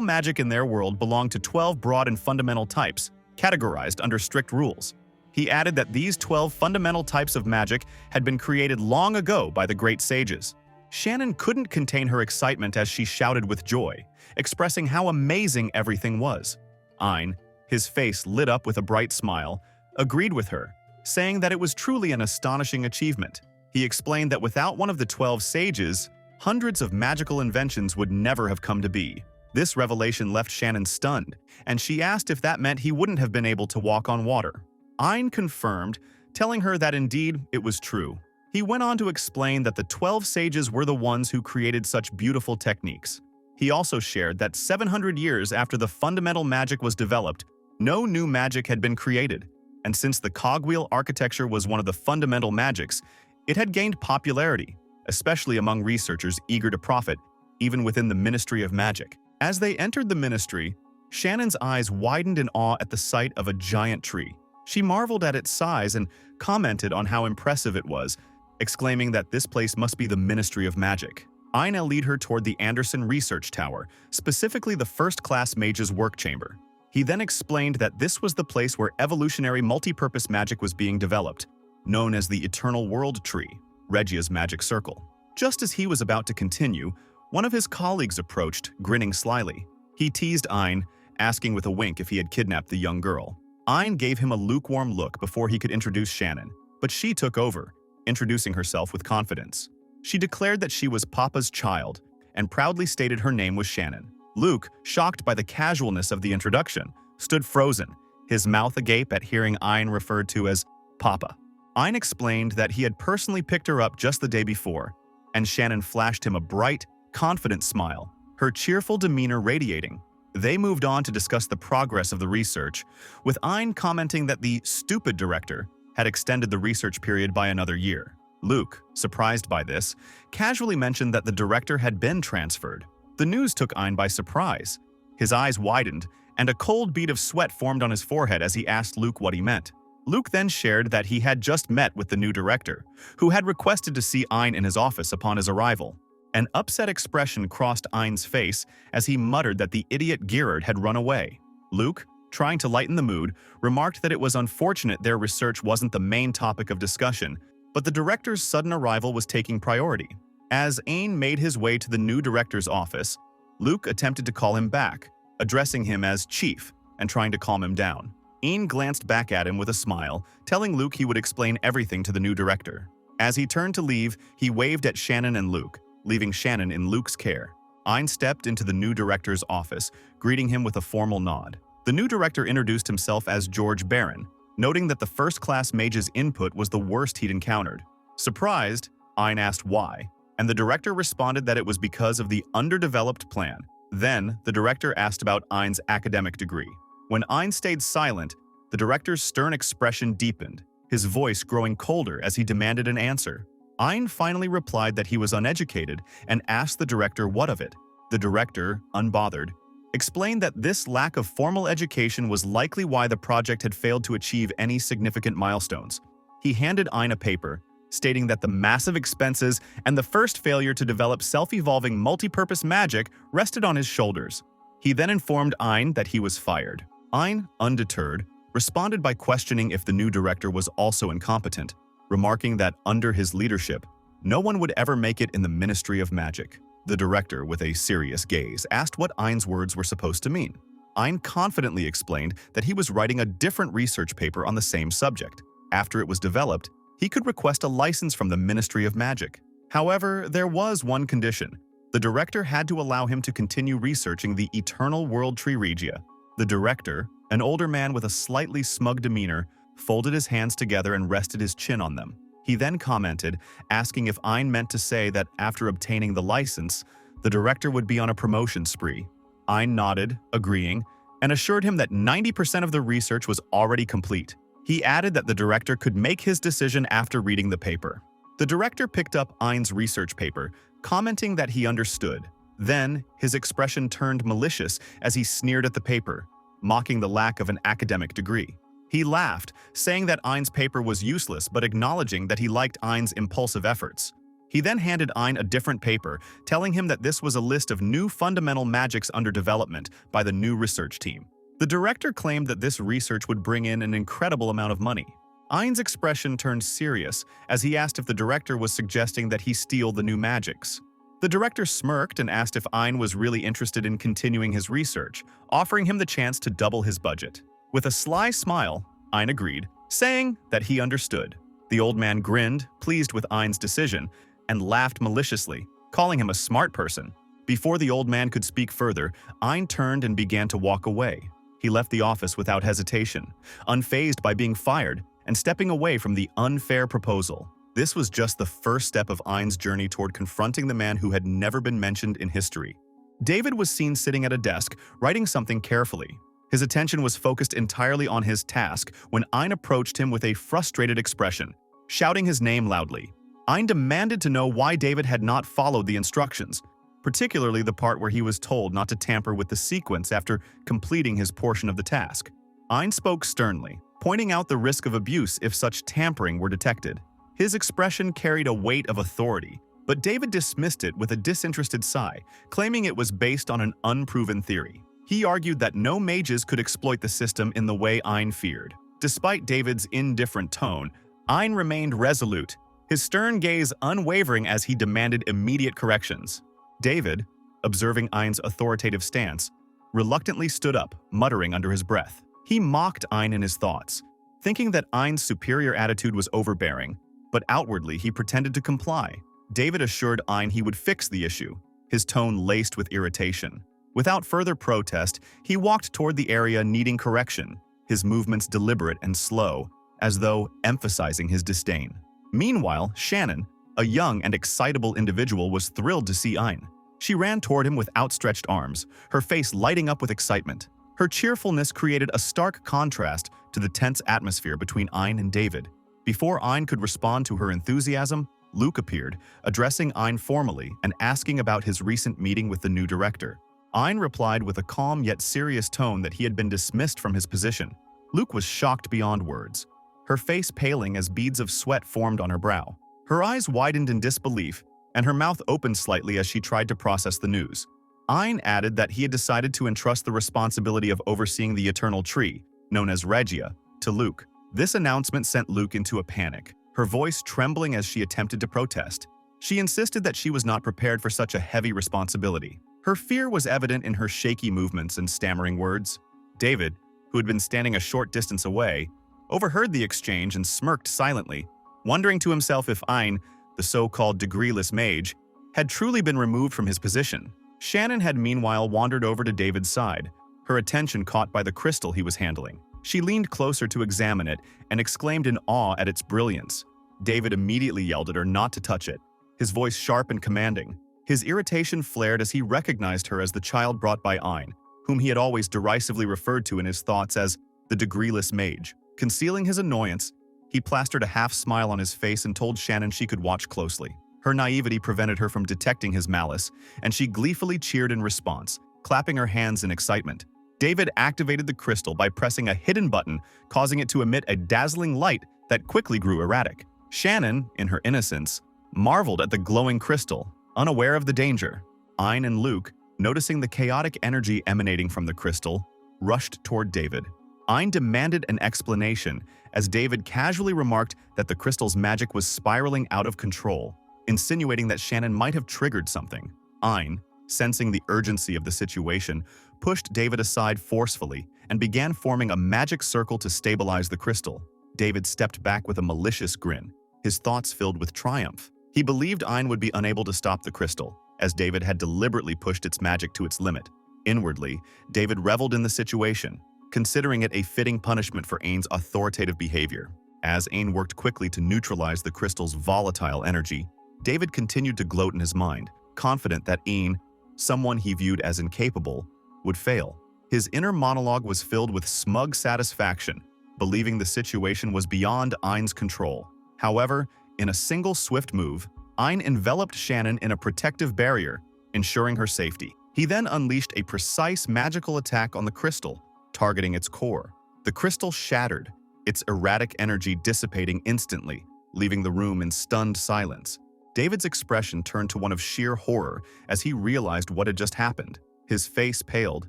magic in their world belonged to 12 broad and fundamental types, categorized under strict rules. He added that these 12 fundamental types of magic had been created long ago by the great sages. Shannon couldn't contain her excitement as she shouted with joy, expressing how amazing everything was. Ein, his face lit up with a bright smile, agreed with her, saying that it was truly an astonishing achievement. He explained that without one of the 12 sages, hundreds of magical inventions would never have come to be. This revelation left Shannon stunned, and she asked if that meant he wouldn't have been able to walk on water. Ein confirmed, telling her that indeed it was true. He went on to explain that the 12 sages were the ones who created such beautiful techniques. He also shared that 700 years after the fundamental magic was developed, no new magic had been created, and since the cogwheel architecture was one of the fundamental magics, it had gained popularity, especially among researchers eager to profit even within the Ministry of Magic. As they entered the ministry, Shannon's eyes widened in awe at the sight of a giant tree. She marveled at its size and commented on how impressive it was, exclaiming that this place must be the Ministry of Magic. Ein led her toward the Anderson Research Tower, specifically the first-class mage's work chamber. He then explained that this was the place where evolutionary multi-purpose magic was being developed, known as the Eternal World Tree, Regia's magic circle. Just as he was about to continue, one of his colleagues approached, grinning slyly. He teased Ein, asking with a wink if he had kidnapped the young girl. Ein gave him a lukewarm look before he could introduce Shannon, but she took over, introducing herself with confidence. She declared that she was Papa's child and proudly stated her name was Shannon. Luke, shocked by the casualness of the introduction, stood frozen, his mouth agape at hearing Ein referred to as Papa. Ein explained that he had personally picked her up just the day before, and Shannon flashed him a bright, confident smile, her cheerful demeanor radiating. They moved on to discuss the progress of the research, with Ein commenting that the stupid director had extended the research period by another year. Luke, surprised by this, casually mentioned that the director had been transferred. The news took Ein by surprise. His eyes widened, and a cold bead of sweat formed on his forehead as he asked Luke what he meant. Luke then shared that he had just met with the new director, who had requested to see Ein in his office upon his arrival. An upset expression crossed Ein's face as he muttered that the idiot Gerard had run away. Luke, trying to lighten the mood, remarked that it was unfortunate their research wasn't the main topic of discussion, but the director's sudden arrival was taking priority. As Ein made his way to the new director's office, Luke attempted to call him back, addressing him as Chief and trying to calm him down. Ein glanced back at him with a smile, telling Luke he would explain everything to the new director. As he turned to leave, he waved at Shannon and Luke, leaving Shannon in Luke's care. Ein stepped into the new director's office, greeting him with a formal nod. The new director introduced himself as George Barron, noting that the first-class mage's input was the worst he'd encountered. Surprised, Ein asked why, and the director responded that it was because of the underdeveloped plan. Then, the director asked about Ein's academic degree. When Ein stayed silent, the director's stern expression deepened, his voice growing colder as he demanded an answer. Ein finally replied that he was uneducated and asked the director what of it. The director, unbothered, explained that this lack of formal education was likely why the project had failed to achieve any significant milestones. He handed Ein a paper, stating that the massive expenses and the first failure to develop self-evolving multi-purpose magic rested on his shoulders. He then informed Ein that he was fired. Ein, undeterred, responded by questioning if the new director was also incompetent, remarking that under his leadership, no one would ever make it in the Ministry of Magic. The director, with a serious gaze, asked what Ein's words were supposed to mean. Ein confidently explained that he was writing a different research paper on the same subject. After it was developed, he could request a license from the Ministry of Magic. However, there was one condition. The director had to allow him to continue researching the Eternal World Tree Regia. The director, an older man with a slightly smug demeanor, folded his hands together and rested his chin on them. He then commented, asking if Ein meant to say that after obtaining the license, the director would be on a promotion spree. Ein nodded, agreeing, and assured him that 90% of the research was already complete. He added that the director could make his decision after reading the paper. The director picked up Ein's research paper, commenting that he understood. Then, his expression turned malicious as he sneered at the paper, mocking the lack of an academic degree. He laughed, saying that Ein's paper was useless but acknowledging that he liked Ein's impulsive efforts. He then handed Ein a different paper, telling him that this was a list of new fundamental magics under development by the new research team. The director claimed that this research would bring in an incredible amount of money. Ein's expression turned serious as he asked if the director was suggesting that he steal the new magics. The director smirked and asked if Ein was really interested in continuing his research, offering him the chance to double his budget. With a sly smile, Ein agreed, saying that he understood. The old man grinned, pleased with Ein's decision, and laughed maliciously, calling him a smart person. Before the old man could speak further, Ein turned and began to walk away. He left the office without hesitation, unfazed by being fired and stepping away from the unfair proposal. This was just the first step of Ein's journey toward confronting the man who had never been mentioned in history. David was seen sitting at a desk, writing something carefully. His attention was focused entirely on his task when Ein approached him with a frustrated expression, shouting his name loudly. Ein demanded to know why David had not followed the instructions. particularly the part where he was told not to tamper with the sequence after completing his portion of the task. Ein spoke sternly, pointing out the risk of abuse if such tampering were detected. His expression carried a weight of authority, but David dismissed it with a disinterested sigh, claiming it was based on an unproven theory. He argued that no mages could exploit the system in the way Ein feared. Despite David's indifferent tone, Ein remained resolute, his stern gaze unwavering as he demanded immediate corrections. David, observing Ein's authoritative stance, reluctantly stood up, muttering under his breath. He mocked Ein in his thoughts, thinking that Ein's superior attitude was overbearing, but outwardly he pretended to comply. David assured Ein he would fix the issue, his tone laced with irritation. Without further protest, he walked toward the area needing correction, his movements deliberate and slow, as though emphasizing his disdain. Meanwhile, Shannon, a young and excitable individual, was thrilled to see Ein. She ran toward him with outstretched arms, her face lighting up with excitement. Her cheerfulness created a stark contrast to the tense atmosphere between Ein and David. Before Ein could respond to her enthusiasm, Luke appeared, addressing Ein formally and asking about his recent meeting with the new director. Ein replied with a calm yet serious tone that he had been dismissed from his position. Luke was shocked beyond words, her face paling as beads of sweat formed on her brow. Her eyes widened in disbelief, and her mouth opened slightly as she tried to process the news. Ein added that he had decided to entrust the responsibility of overseeing the Eternal Tree, known as Regia, to Luke. This announcement sent Luke into a panic, her voice trembling as she attempted to protest. She insisted that she was not prepared for such a heavy responsibility. Her fear was evident in her shaky movements and stammering words. David, who had been standing a short distance away, overheard the exchange and smirked silently, wondering to himself if Ein, the so-called degreeless mage, had truly been removed from his position. Shannon had meanwhile wandered over to David's side, her attention caught by the crystal he was handling. She leaned closer to examine it and exclaimed in awe at its brilliance. David immediately yelled at her not to touch it, his voice sharp and commanding. His irritation flared as he recognized her as the child brought by Ein, whom he had always derisively referred to in his thoughts as the degreeless mage. Concealing his annoyance, he plastered a half-smile on his face and told Shannon she could watch closely. Her naivety prevented her from detecting his malice, and she gleefully cheered in response, clapping her hands in excitement. David activated the crystal by pressing a hidden button, causing it to emit a dazzling light that quickly grew erratic. Shannon, in her innocence, marveled at the glowing crystal, unaware of the danger. Ein and Luke, noticing the chaotic energy emanating from the crystal, rushed toward David. Ein demanded an explanation, as David casually remarked that the crystal's magic was spiraling out of control, insinuating that Shannon might have triggered something. Ein, sensing the urgency of the situation, pushed David aside forcefully and began forming a magic circle to stabilize the crystal. David stepped back with a malicious grin, his thoughts filled with triumph. He believed Ein would be unable to stop the crystal, as David had deliberately pushed its magic to its limit. Inwardly, David reveled in the situation, considering it a fitting punishment for Ein's authoritative behavior. As Ein worked quickly to neutralize the crystal's volatile energy, David continued to gloat in his mind, confident that Ein, someone he viewed as incapable, would fail. His inner monologue was filled with smug satisfaction, believing the situation was beyond Ein's control. However, in a single swift move, Ein enveloped Shannon in a protective barrier, ensuring her safety. He then unleashed a precise magical attack on the crystal, targeting its core. The crystal shattered, its erratic energy dissipating instantly, leaving the room in stunned silence. David's expression turned to one of sheer horror as he realized what had just happened. His face paled,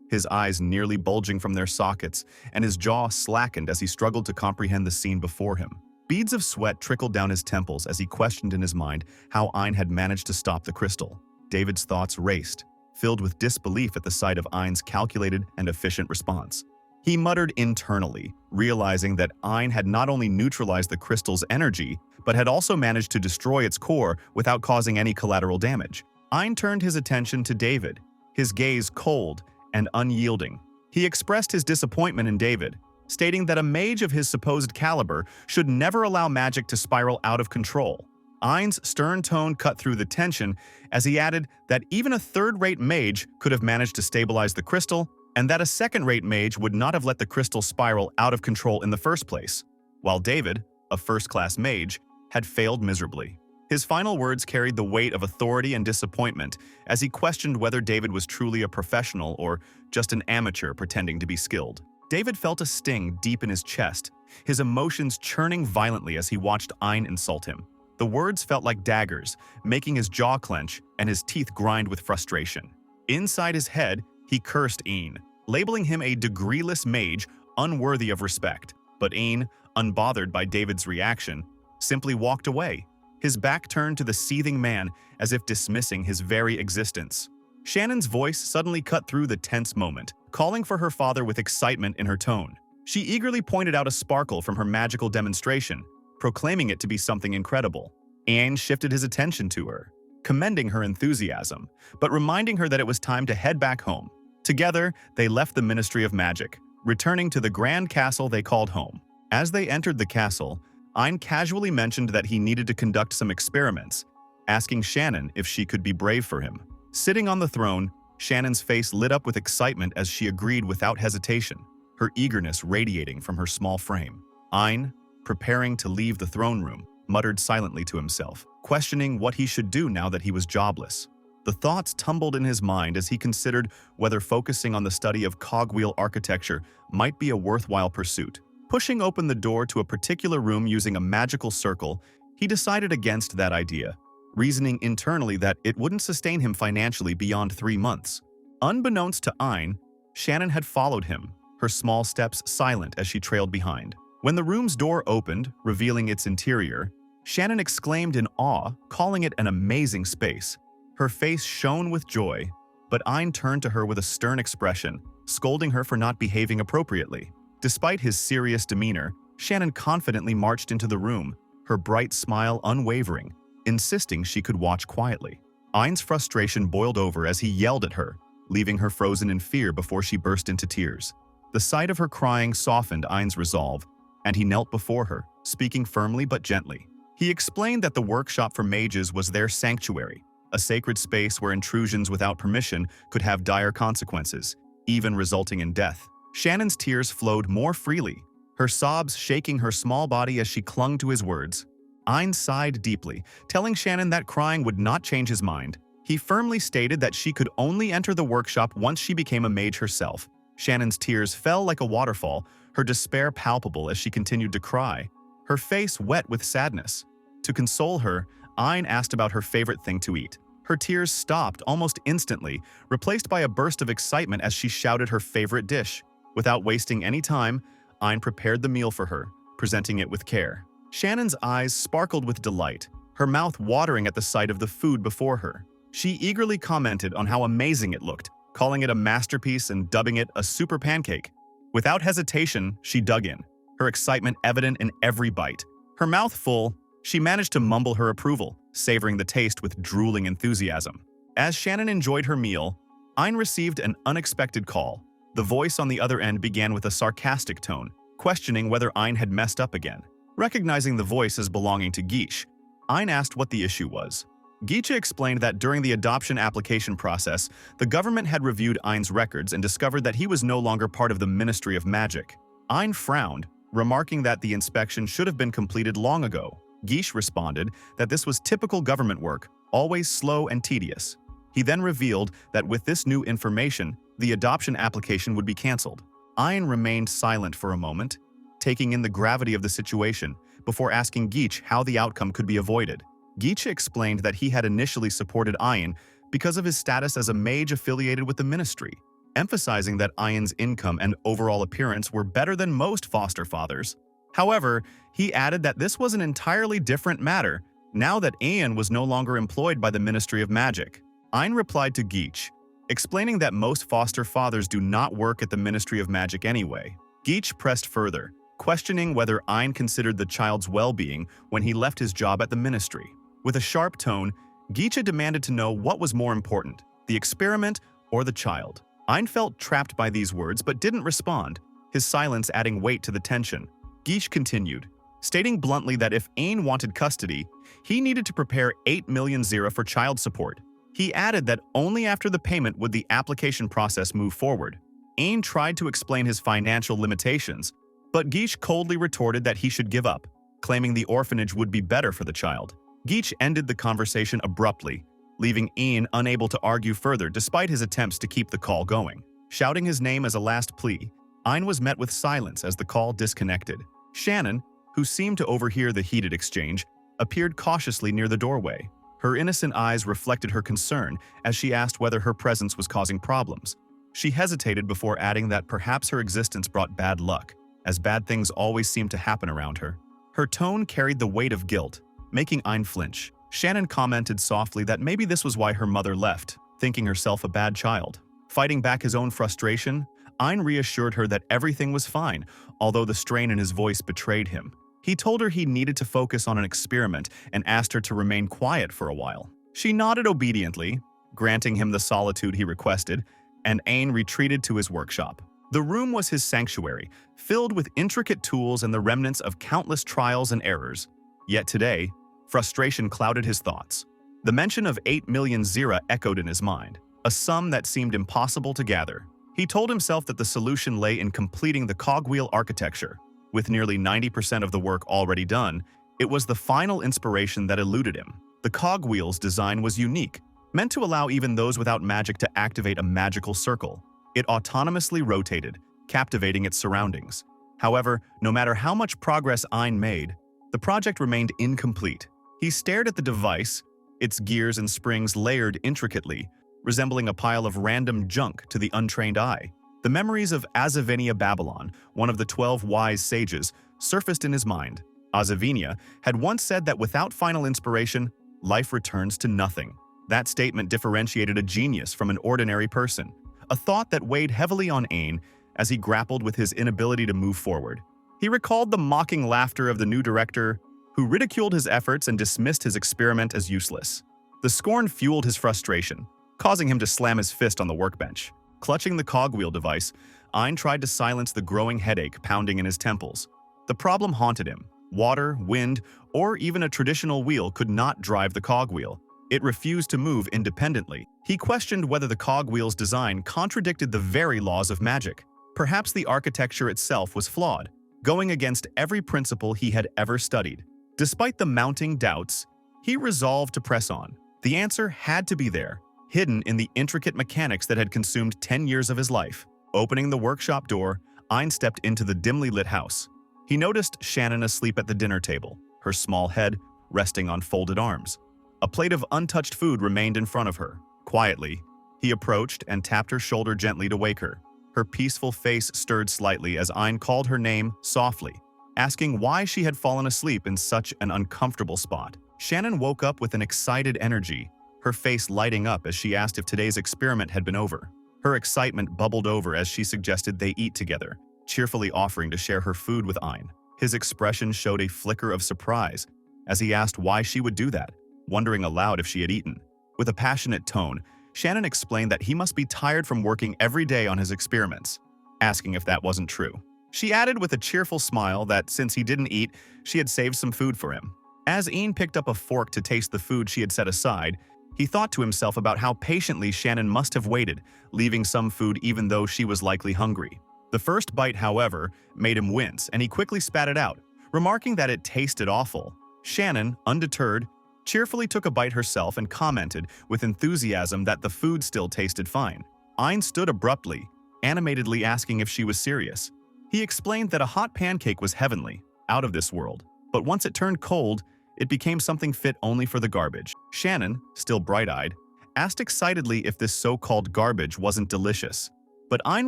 his eyes nearly bulging from their sockets, and his jaw slackened as he struggled to comprehend the scene before him. Beads of sweat trickled down his temples as he questioned in his mind how Ein had managed to stop the crystal. David's thoughts raced, filled with disbelief at the sight of Ein's calculated and efficient response. He muttered internally, realizing that Ein had not only neutralized the crystal's energy, but had also managed to destroy its core without causing any collateral damage. Ein turned his attention to David, his gaze cold and unyielding. He expressed his disappointment in David, stating that a mage of his supposed caliber should never allow magic to spiral out of control. Ein's stern tone cut through the tension as he added that even a third-rate mage could have managed to stabilize the crystal, and that a second-rate mage would not have let the crystal spiral out of control in the first place, while David, a first-class mage, had failed miserably. His final words carried the weight of authority and disappointment as he questioned whether David was truly a professional or just an amateur pretending to be skilled. David felt a sting deep in his chest, his emotions churning violently as he watched Ein insult him. The words felt like daggers, making his jaw clench and his teeth grind with frustration. Inside his head, he cursed Ein, labeling him a degreeless mage unworthy of respect. But Ein, unbothered by David's reaction, simply walked away, his back turned to the seething man as if dismissing his very existence. Shannon's voice suddenly cut through the tense moment, calling for her father with excitement in her tone. She eagerly pointed out a sparkle from her magical demonstration, proclaiming it to be something incredible. Ein shifted his attention to her, commending her enthusiasm, but reminding her that it was time to head back home. Together, they left the Ministry of Magic, returning to the grand castle they called home. As they entered the castle, Ein casually mentioned that he needed to conduct some experiments, asking Shannon if she could be brave for him. Sitting on the throne, Shannon's face lit up with excitement as she agreed without hesitation, her eagerness radiating from her small frame. Ein, preparing to leave the throne room, muttered silently to himself, questioning what he should do now that he was jobless. The thoughts tumbled in his mind as he considered whether focusing on the study of cogwheel architecture might be a worthwhile pursuit. Pushing open the door to a particular room using a magical circle, he decided against that idea, reasoning internally that it wouldn't sustain him financially beyond 3 months. Unbeknownst to Ein, Shannon had followed him, her small steps silent as she trailed behind. When the room's door opened, revealing its interior, Shannon exclaimed in awe, calling it an amazing space. Her face shone with joy, but Ein turned to her with a stern expression, scolding her for not behaving appropriately. Despite his serious demeanor, Shannon confidently marched into the room, her bright smile unwavering, insisting she could watch quietly. Ein's frustration boiled over as he yelled at her, leaving her frozen in fear before she burst into tears. The sight of her crying softened Ein's resolve, and he knelt before her, speaking firmly but gently. He explained that the workshop for mages was their sanctuary, a sacred space where intrusions without permission could have dire consequences, even resulting in death. Shannon's tears flowed more freely, her sobs shaking her small body as she clung to his words. Ein sighed deeply, telling Shannon that crying would not change his mind. He firmly stated that she could only enter the workshop once she became a mage herself. Shannon's tears fell like a waterfall, her despair palpable as she continued to cry, her face wet with sadness. To console her, Ein asked about her favorite thing to eat. Her tears stopped almost instantly, replaced by a burst of excitement as she shouted her favorite dish. Without wasting any time, Ein prepared the meal for her, presenting it with care. Shannon's eyes sparkled with delight, her mouth watering at the sight of the food before her. She eagerly commented on how amazing it looked, calling it a masterpiece and dubbing it a super pancake. Without hesitation, she dug in, her excitement evident in every bite. Her mouth full, she managed to mumble her approval, savoring the taste with drooling enthusiasm. As Shannon enjoyed her meal, Ein received an unexpected call. The voice on the other end began with a sarcastic tone, questioning whether Ein had messed up again. Recognizing the voice as belonging to Gish, Ein asked what the issue was. Giche explained that during the adoption application process, the government had reviewed Ein's records and discovered that he was no longer part of the Ministry of Magic. Ein frowned, remarking that the inspection should have been completed long ago. Gish responded that this was typical government work, always slow and tedious. He then revealed that with this new information, the adoption application would be cancelled. Ein remained silent for a moment, taking in the gravity of the situation, before asking Giche how the outcome could be avoided. Giche explained that he had initially supported Ein because of his status as a mage affiliated with the ministry, emphasizing that Ein's income and overall appearance were better than most foster fathers. However, he added that this was an entirely different matter now that Ein was no longer employed by the Ministry of Magic. Ein replied to Giche, explaining that most foster fathers do not work at the Ministry of Magic anyway. Giche pressed further, questioning whether Ein considered the child's well-being when he left his job at the ministry. With a sharp tone, Giche demanded to know what was more important, the experiment or the child. Ein felt trapped by these words but didn't respond, his silence adding weight to the tension. Giche continued, stating bluntly that if Ein wanted custody, he needed to prepare 8 million zira for child support. He added that only after the payment would the application process move forward. Ein tried to explain his financial limitations, but Giche coldly retorted that he should give up, claiming the orphanage would be better for the child. Geach ended the conversation abruptly, leaving Ian unable to argue further despite his attempts to keep the call going. Shouting his name as a last plea, Ein was met with silence as the call disconnected. Shannon, who seemed to overhear the heated exchange, appeared cautiously near the doorway. Her innocent eyes reflected her concern as she asked whether her presence was causing problems. She hesitated before adding that perhaps her existence brought bad luck, as bad things always seemed to happen around her. Her tone carried the weight of guilt, making Ein flinch. Shannon commented softly that maybe this was why her mother left, thinking herself a bad child. Fighting back his own frustration, Ein reassured her that everything was fine, although the strain in his voice betrayed him. He told her he needed to focus on an experiment and asked her to remain quiet for a while. She nodded obediently, granting him the solitude he requested, and Ein retreated to his workshop. The room was his sanctuary, filled with intricate tools and the remnants of countless trials and errors. Yet today, frustration clouded his thoughts. The mention of 8 million zira echoed in his mind, a sum that seemed impossible to gather. He told himself that the solution lay in completing the cogwheel architecture. With nearly 90% of the work already done, it was the final inspiration that eluded him. The cogwheel's design was unique, meant to allow even those without magic to activate a magical circle. It autonomously rotated, captivating its surroundings. However, no matter how much progress Ein made, the project remained incomplete. He stared at the device, its gears and springs layered intricately, resembling a pile of random junk to the untrained eye. The memories of Azavenia Babylon, one of the 12 wise sages, surfaced in his mind. Azavenia had once said that without final inspiration, life returns to nothing. That statement differentiated a genius from an ordinary person, a thought that weighed heavily on Ein as he grappled with his inability to move forward. He recalled the mocking laughter of the new director, who ridiculed his efforts and dismissed his experiment as useless. The scorn fueled his frustration, causing him to slam his fist on the workbench. Clutching the cogwheel device, Ein tried to silence the growing headache pounding in his temples. The problem haunted him. Water, wind, or even a traditional wheel could not drive the cogwheel. It refused to move independently. He questioned whether the cogwheel's design contradicted the very laws of magic. Perhaps the architecture itself was flawed, going against every principle he had ever studied. Despite the mounting doubts, he resolved to press on. The answer had to be there, hidden in the intricate mechanics that had consumed 10 years of his life. Opening the workshop door, Ein stepped into the dimly lit house. He noticed Shannon asleep at the dinner table, her small head resting on folded arms. A plate of untouched food remained in front of her. Quietly, he approached and tapped her shoulder gently to wake her. Her peaceful face stirred slightly as Ein called her name softly, asking why she had fallen asleep in such an uncomfortable spot. Shannon woke up with an excited energy, her face lighting up as she asked if today's experiment had been over. Her excitement bubbled over as she suggested they eat together, cheerfully offering to share her food with Ein. His expression showed a flicker of surprise as he asked why she would do that, wondering aloud if she had eaten. With a passionate tone, Shannon explained that he must be tired from working every day on his experiments, asking if that wasn't true. She added with a cheerful smile that since he didn't eat, she had saved some food for him. As Ian picked up a fork to taste the food she had set aside, he thought to himself about how patiently Shannon must have waited, leaving some food even though she was likely hungry. The first bite, however, made him wince, and he quickly spat it out, remarking that it tasted awful. Shannon, undeterred, cheerfully took a bite herself and commented with enthusiasm that the food still tasted fine. Ein stood abruptly, animatedly asking if she was serious. He explained that a hot pancake was heavenly, out of this world, but once it turned cold, it became something fit only for the garbage. Shannon, still bright-eyed, asked excitedly if this so-called garbage wasn't delicious. But Ein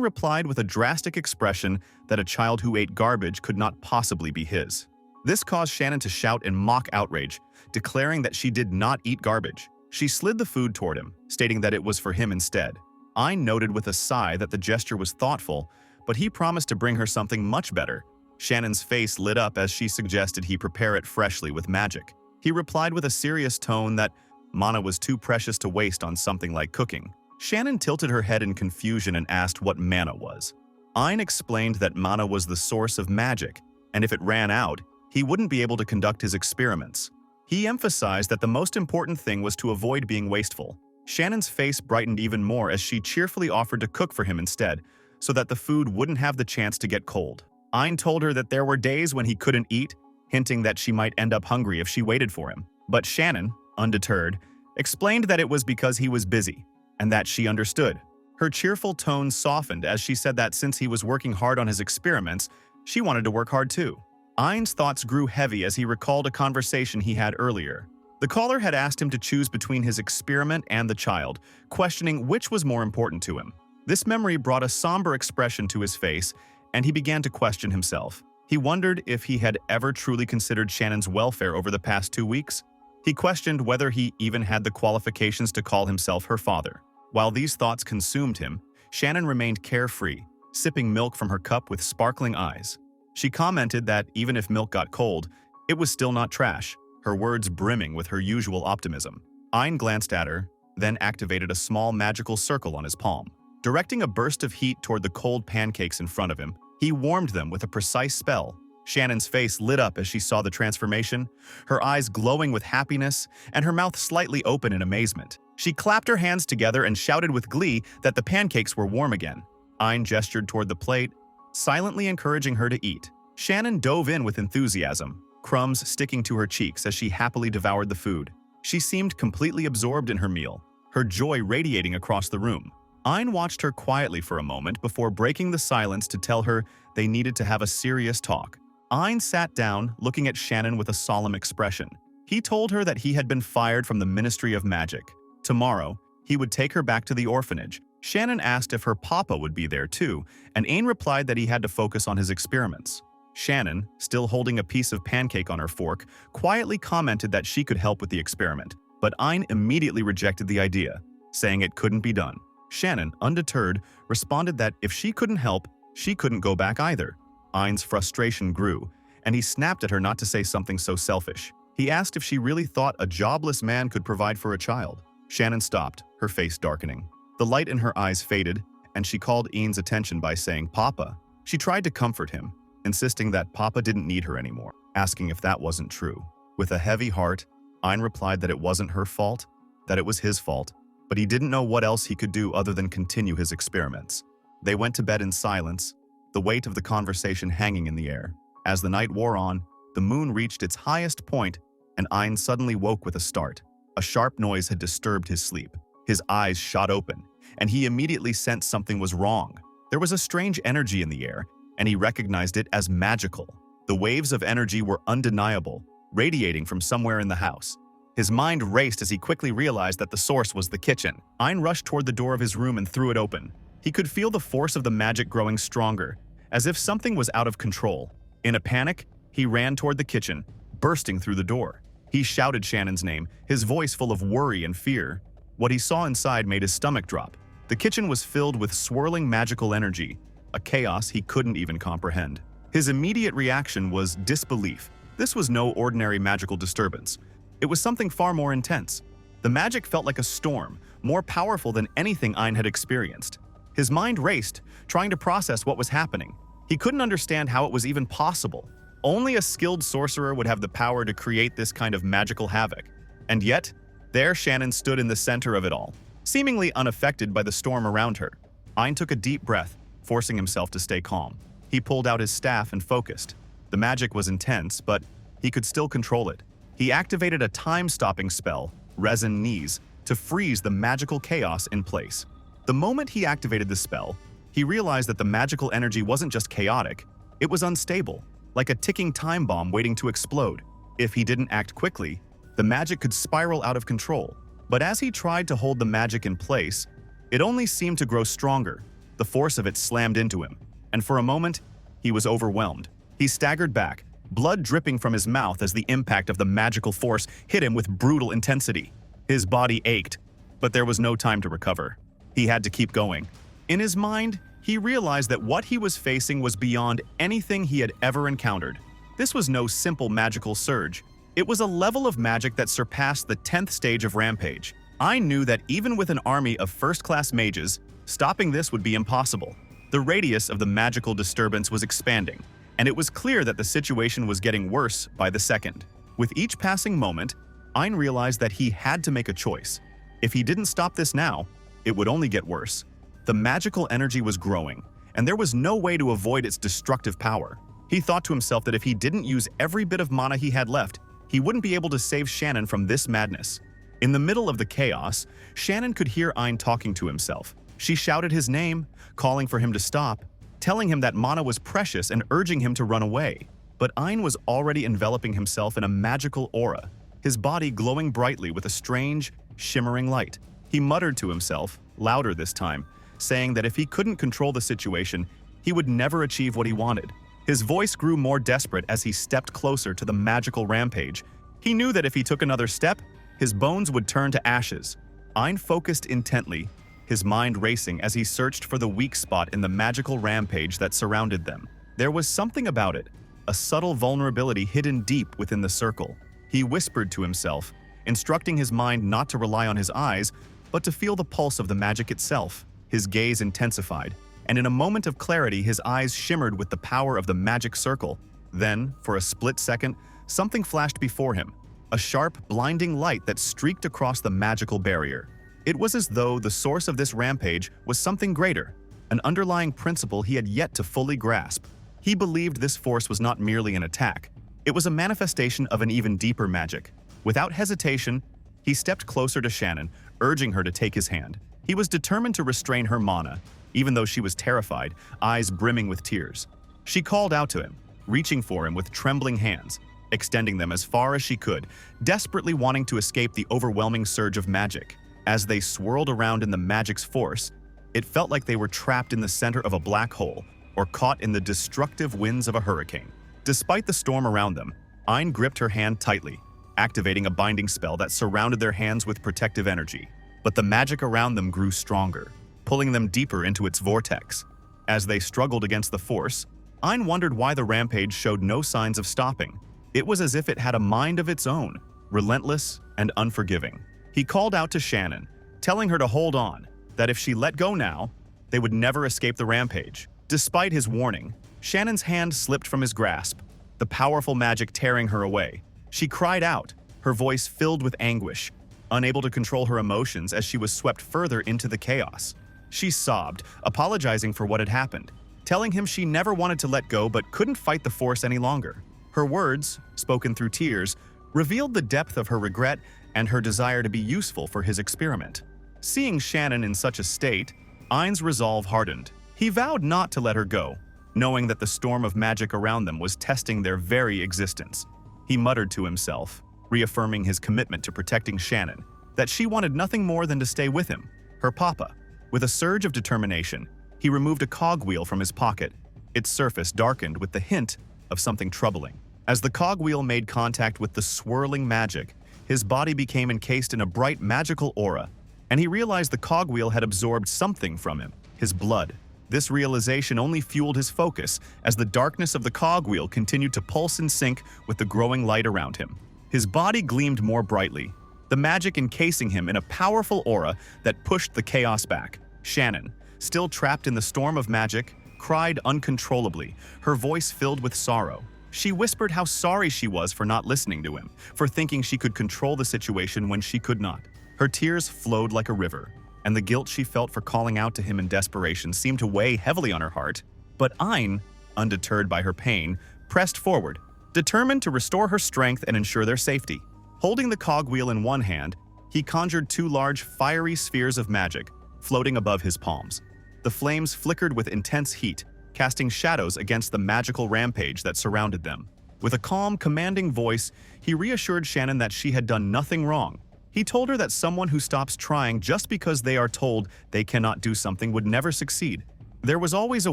replied with a drastic expression that a child who ate garbage could not possibly be his. This caused Shannon to shout in mock outrage, declaring that she did not eat garbage. She slid the food toward him, stating that it was for him instead. Ein noted with a sigh that the gesture was thoughtful, but he promised to bring her something much better. Shannon's face lit up as she suggested he prepare it freshly with magic. He replied with a serious tone that mana was too precious to waste on something like cooking. Shannon tilted her head in confusion and asked what mana was. Ein explained that mana was the source of magic, and if it ran out, he wouldn't be able to conduct his experiments. He emphasized that the most important thing was to avoid being wasteful. Shannon's face brightened even more as she cheerfully offered to cook for him instead, so that the food wouldn't have the chance to get cold. Ein told her that there were days when he couldn't eat, hinting that she might end up hungry if she waited for him. But Shannon, undeterred, explained that it was because he was busy, and that she understood. Her cheerful tone softened as she said that since he was working hard on his experiments, she wanted to work hard too. Ein's thoughts grew heavy as he recalled a conversation he had earlier. The caller had asked him to choose between his experiment and the child, questioning which was more important to him. This memory brought a somber expression to his face, and he began to question himself. He wondered if he had ever truly considered Shannon's welfare over the past 2 weeks. He questioned whether he even had the qualifications to call himself her father. While these thoughts consumed him, Shannon remained carefree, sipping milk from her cup with sparkling eyes. She commented that even if milk got cold, it was still not trash, her words brimming with her usual optimism. Ein glanced at her, then activated a small magical circle on his palm. Directing a burst of heat toward the cold pancakes in front of him, he warmed them with a precise spell. Shannon's face lit up as she saw the transformation, her eyes glowing with happiness and her mouth slightly open in amazement. She clapped her hands together and shouted with glee that the pancakes were warm again. Ein gestured toward the plate, silently encouraging her to eat. Shannon dove in with enthusiasm, crumbs sticking to her cheeks as she happily devoured the food. She seemed completely absorbed in her meal, her joy radiating across the room. Ein watched her quietly for a moment before breaking the silence to tell her they needed to have a serious talk. Ein sat down, looking at Shannon with a solemn expression. He told her that he had been fired from the Ministry of Magic. Tomorrow, he would take her back to the orphanage. Shannon asked if her papa would be there too, and Ein replied that he had to focus on his experiments. Shannon, still holding a piece of pancake on her fork, quietly commented that she could help with the experiment, but Ein immediately rejected the idea, saying it couldn't be done. Shannon, undeterred, responded that if she couldn't help, she couldn't go back either. Ein's frustration grew, and he snapped at her not to say something so selfish. He asked if she really thought a jobless man could provide for a child. Shannon stopped, her face darkening. The light in her eyes faded, and she called Ein's attention by saying, "Papa." She tried to comfort him, insisting that Papa didn't need her anymore, asking if that wasn't true. With a heavy heart, Ein replied that it wasn't her fault, that it was his fault, but he didn't know what else he could do other than continue his experiments. They went to bed in silence, the weight of the conversation hanging in the air. As the night wore on, the moon reached its highest point, and Ein suddenly woke with a start. A sharp noise had disturbed his sleep. His eyes shot open, and he immediately sensed something was wrong. There was a strange energy in the air, and he recognized it as magical. The waves of energy were undeniable, radiating from somewhere in the house. His mind raced as he quickly realized that the source was the kitchen. Ein rushed toward the door of his room and threw it open. He could feel the force of the magic growing stronger, as if something was out of control. In a panic, he ran toward the kitchen, bursting through the door. He shouted Shannon's name, his voice full of worry and fear. What he saw inside made his stomach drop. The kitchen was filled with swirling magical energy, a chaos he couldn't even comprehend. His immediate reaction was disbelief. This was no ordinary magical disturbance. It was something far more intense. The magic felt like a storm, more powerful than anything Ein had experienced. His mind raced, trying to process what was happening. He couldn't understand how it was even possible. Only a skilled sorcerer would have the power to create this kind of magical havoc. And yet, there Shannon stood in the center of it all, seemingly unaffected by the storm around her. Ein took a deep breath, forcing himself to stay calm. He pulled out his staff and focused. The magic was intense, but he could still control it. He activated a time-stopping spell, Resin Knees, to freeze the magical chaos in place. The moment he activated the spell, he realized that the magical energy wasn't just chaotic, it was unstable, like a ticking time bomb waiting to explode. If he didn't act quickly, the magic could spiral out of control. But as he tried to hold the magic in place, it only seemed to grow stronger. The force of it slammed into him, and for a moment, he was overwhelmed. He staggered back, blood dripping from his mouth as the impact of the magical force hit him with brutal intensity. His body ached, but there was no time to recover. He had to keep going. In his mind, he realized that what he was facing was beyond anything he had ever encountered. This was no simple magical surge. It was a level of magic that surpassed the 10th stage of Rampage. I knew that even with an army of first-class mages, stopping this would be impossible. The radius of the magical disturbance was expanding, and it was clear that the situation was getting worse by the second. With each passing moment, Ein realized that he had to make a choice. If he didn't stop this now, it would only get worse. The magical energy was growing, and there was no way to avoid its destructive power. He thought to himself that if he didn't use every bit of mana he had left, He wouldn't be able to save Shannon from this madness. In the middle of the chaos, Shannon could hear Ein talking to himself. She shouted his name, calling for him to stop, telling him that mana was precious and urging him to run away. But Ein was already enveloping himself in a magical aura, his body glowing brightly with a strange, shimmering light. He muttered to himself, louder this time, saying that if he couldn't control the situation, he would never achieve what he wanted. His voice grew more desperate as he stepped closer to the magical rampage. He knew that if he took another step, his bones would turn to ashes. Ein focused intently, his mind racing as he searched for the weak spot in the magical rampage that surrounded them. There was something about it, a subtle vulnerability hidden deep within the circle. He whispered to himself, instructing his mind not to rely on his eyes, but to feel the pulse of the magic itself. His gaze intensified, and in a moment of clarity his eyes shimmered with the power of the magic circle. Then, for a split second, something flashed before him, a sharp, blinding light that streaked across the magical barrier. It was as though the source of this rampage was something greater, an underlying principle he had yet to fully grasp. He believed this force was not merely an attack. It was a manifestation of an even deeper magic. Without hesitation, he stepped closer to Shannon, urging her to take his hand. He was determined to restrain her mana, even though she was terrified, eyes brimming with tears. She called out to him, reaching for him with trembling hands, extending them as far as she could, desperately wanting to escape the overwhelming surge of magic. As they swirled around in the magic's force, it felt like they were trapped in the center of a black hole or caught in the destructive winds of a hurricane. Despite the storm around them, Ein gripped her hand tightly, activating a binding spell that surrounded their hands with protective energy. But the magic around them grew stronger, pulling them deeper into its vortex. As they struggled against the force, Ein wondered why the rampage showed no signs of stopping. It was as if it had a mind of its own, relentless and unforgiving. He called out to Shannon, telling her to hold on, that if she let go now, they would never escape the rampage. Despite his warning, Shannon's hand slipped from his grasp, the powerful magic tearing her away. She cried out, her voice filled with anguish, unable to control her emotions as she was swept further into the chaos. She sobbed, apologizing for what had happened, telling him she never wanted to let go but couldn't fight the force any longer. Her words, spoken through tears, revealed the depth of her regret and her desire to be useful for his experiment. Seeing Shannon in such a state, Ein's resolve hardened. He vowed not to let her go, knowing that the storm of magic around them was testing their very existence. He muttered to himself, reaffirming his commitment to protecting Shannon, that she wanted nothing more than to stay with him, her papa. With a surge of determination, he removed a cogwheel from his pocket. Its surface darkened with the hint of something troubling. As the cogwheel made contact with the swirling magic, his body became encased in a bright magical aura, and he realized the cogwheel had absorbed something from him, his blood. This realization only fueled his focus as the darkness of the cogwheel continued to pulse in sync with the growing light around him. His body gleamed more brightly, the magic encasing him in a powerful aura that pushed the chaos back. Shannon, still trapped in the storm of magic, cried uncontrollably, her voice filled with sorrow. She whispered how sorry she was for not listening to him, for thinking she could control the situation when she could not. Her tears flowed like a river, and the guilt she felt for calling out to him in desperation seemed to weigh heavily on her heart. But Ein, undeterred by her pain, pressed forward, determined to restore her strength and ensure their safety. Holding the cogwheel in one hand, he conjured two large, fiery spheres of magic, floating above his palms. The flames flickered with intense heat, casting shadows against the magical rampage that surrounded them. With a calm, commanding voice, he reassured Shannon that she had done nothing wrong. He told her that someone who stops trying just because they are told they cannot do something would never succeed. There was always a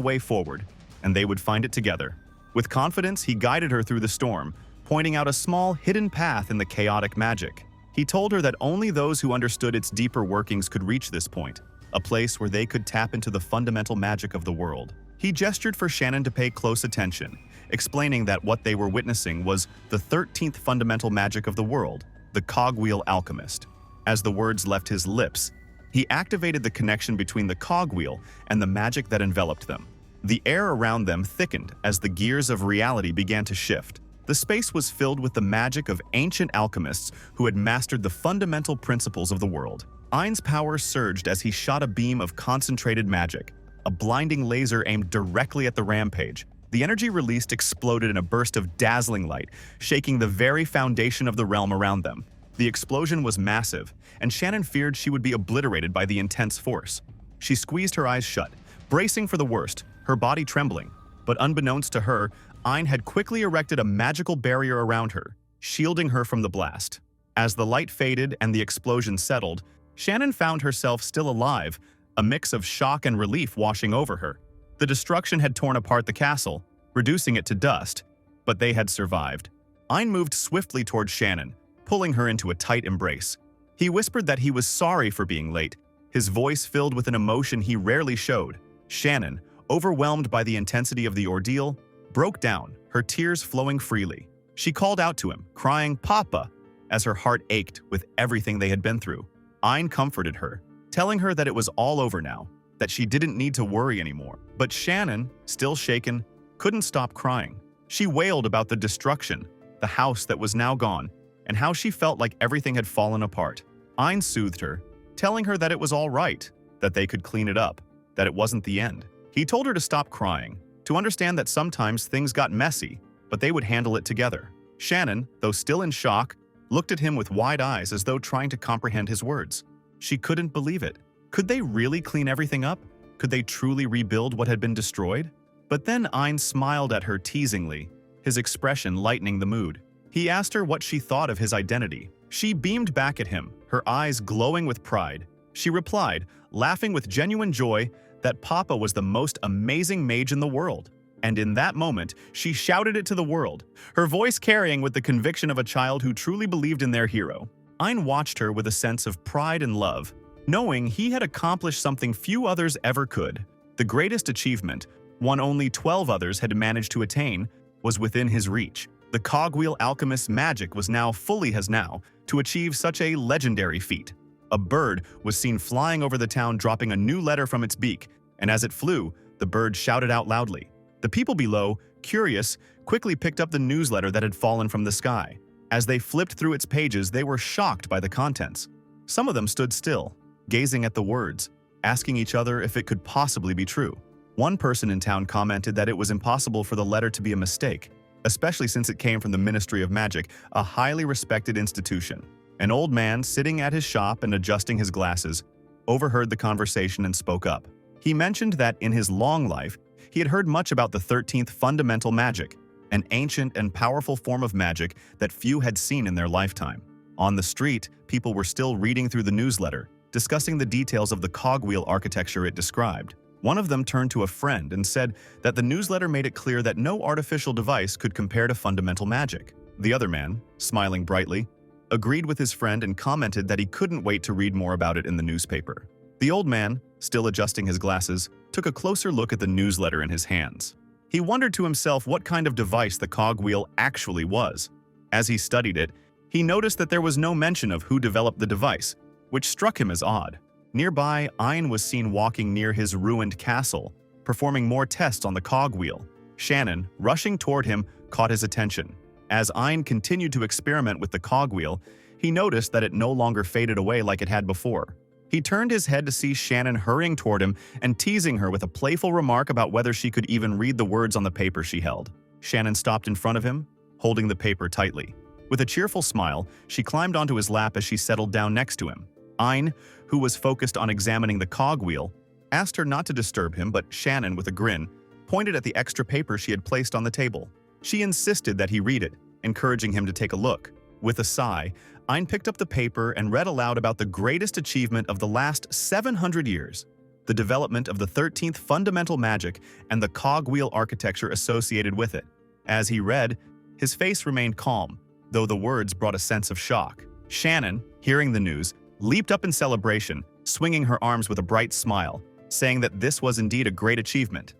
way forward, and they would find it together. With confidence, he guided her through the storm, pointing out a small, hidden path in the chaotic magic. He told her that only those who understood its deeper workings could reach this point, a place where they could tap into the fundamental magic of the world. He gestured for Shannon to pay close attention, explaining that what they were witnessing was the 13th fundamental magic of the world, the cogwheel alchemist. As the words left his lips, he activated the connection between the cogwheel and the magic that enveloped them. The air around them thickened as the gears of reality began to shift. The space was filled with the magic of ancient alchemists who had mastered the fundamental principles of the world. Ein's power surged as he shot a beam of concentrated magic, a blinding laser aimed directly at the rampage. The energy released exploded in a burst of dazzling light, shaking the very foundation of the realm around them. The explosion was massive, and Shannon feared she would be obliterated by the intense force. She squeezed her eyes shut, bracing for the worst, her body trembling. But unbeknownst to her, Ein had quickly erected a magical barrier around her, shielding her from the blast. As the light faded and the explosion settled, Shannon found herself still alive, a mix of shock and relief washing over her. The destruction had torn apart the castle, reducing it to dust, but they had survived. Ein moved swiftly towards Shannon, pulling her into a tight embrace. He whispered that he was sorry for being late, his voice filled with an emotion he rarely showed. Shannon, overwhelmed by the intensity of the ordeal, broke down, her tears flowing freely. She called out to him, crying, "Papa," as her heart ached with everything they had been through. Ein comforted her, telling her that it was all over now, that she didn't need to worry anymore. But Shannon, still shaken, couldn't stop crying. She wailed about the destruction, the house that was now gone, and how she felt like everything had fallen apart. Ein soothed her, telling her that it was all right, that they could clean it up, that it wasn't the end. He told her to stop crying, to understand that sometimes things got messy, but they would handle it together. Shannon, though still in shock, looked at him with wide eyes as though trying to comprehend his words. She couldn't believe it. Could they really clean everything up? Could they truly rebuild what had been destroyed? But then Ein smiled at her teasingly, his expression lightening the mood. He asked her what she thought of his identity. She beamed back at him, her eyes glowing with pride. She replied, laughing with genuine joy, that Papa was the most amazing mage in the world. And in that moment, she shouted it to the world, her voice carrying with the conviction of a child who truly believed in their hero. Ein watched her with a sense of pride and love, knowing he had accomplished something few others ever could. The greatest achievement, one only 12 others had managed to attain, was within his reach. The cogwheel alchemist's magic was now to achieve such a legendary feat. A bird was seen flying over the town, dropping a new letter from its beak, and as it flew, the bird shouted out loudly. The people below, curious, quickly picked up the newsletter that had fallen from the sky. As they flipped through its pages, they were shocked by the contents. Some of them stood still, gazing at the words, asking each other if it could possibly be true. One person in town commented that it was impossible for the letter to be a mistake, especially since it came from the Ministry of Magic, a highly respected institution. An old man, sitting at his shop and adjusting his glasses, overheard the conversation and spoke up. He mentioned that in his long life, he had heard much about the 13th fundamental magic, an ancient and powerful form of magic that few had seen in their lifetime. On the street, people were still reading through the newsletter, discussing the details of the cogwheel architecture it described. One of them turned to a friend and said that the newsletter made it clear that no artificial device could compare to fundamental magic. The other man, smiling brightly, agreed with his friend and commented that he couldn't wait to read more about it in the newspaper. The old man, still adjusting his glasses, took a closer look at the newsletter in his hands. He wondered to himself what kind of device the cogwheel actually was. As he studied it, he noticed that there was no mention of who developed the device, which struck him as odd. Nearby, Ein was seen walking near his ruined castle, performing more tests on the cogwheel. Shannon, rushing toward him, caught his attention. As Ein continued to experiment with the cogwheel, he noticed that it no longer faded away like it had before. He turned his head to see Shannon hurrying toward him and teasing her with a playful remark about whether she could even read the words on the paper she held. Shannon stopped in front of him, holding the paper tightly. With a cheerful smile, she climbed onto his lap as she settled down next to him. Ein, who was focused on examining the cogwheel, asked her not to disturb him, but Shannon, with a grin, pointed at the extra paper she had placed on the table. She insisted that he read it, encouraging him to take a look. With a sigh, Ein picked up the paper and read aloud about the greatest achievement of the last 700 years, the development of the 13th fundamental magic and the cogwheel architecture associated with it. As he read, his face remained calm, though the words brought a sense of shock. Shannon, hearing the news, leaped up in celebration, swinging her arms with a bright smile, saying that this was indeed a great achievement.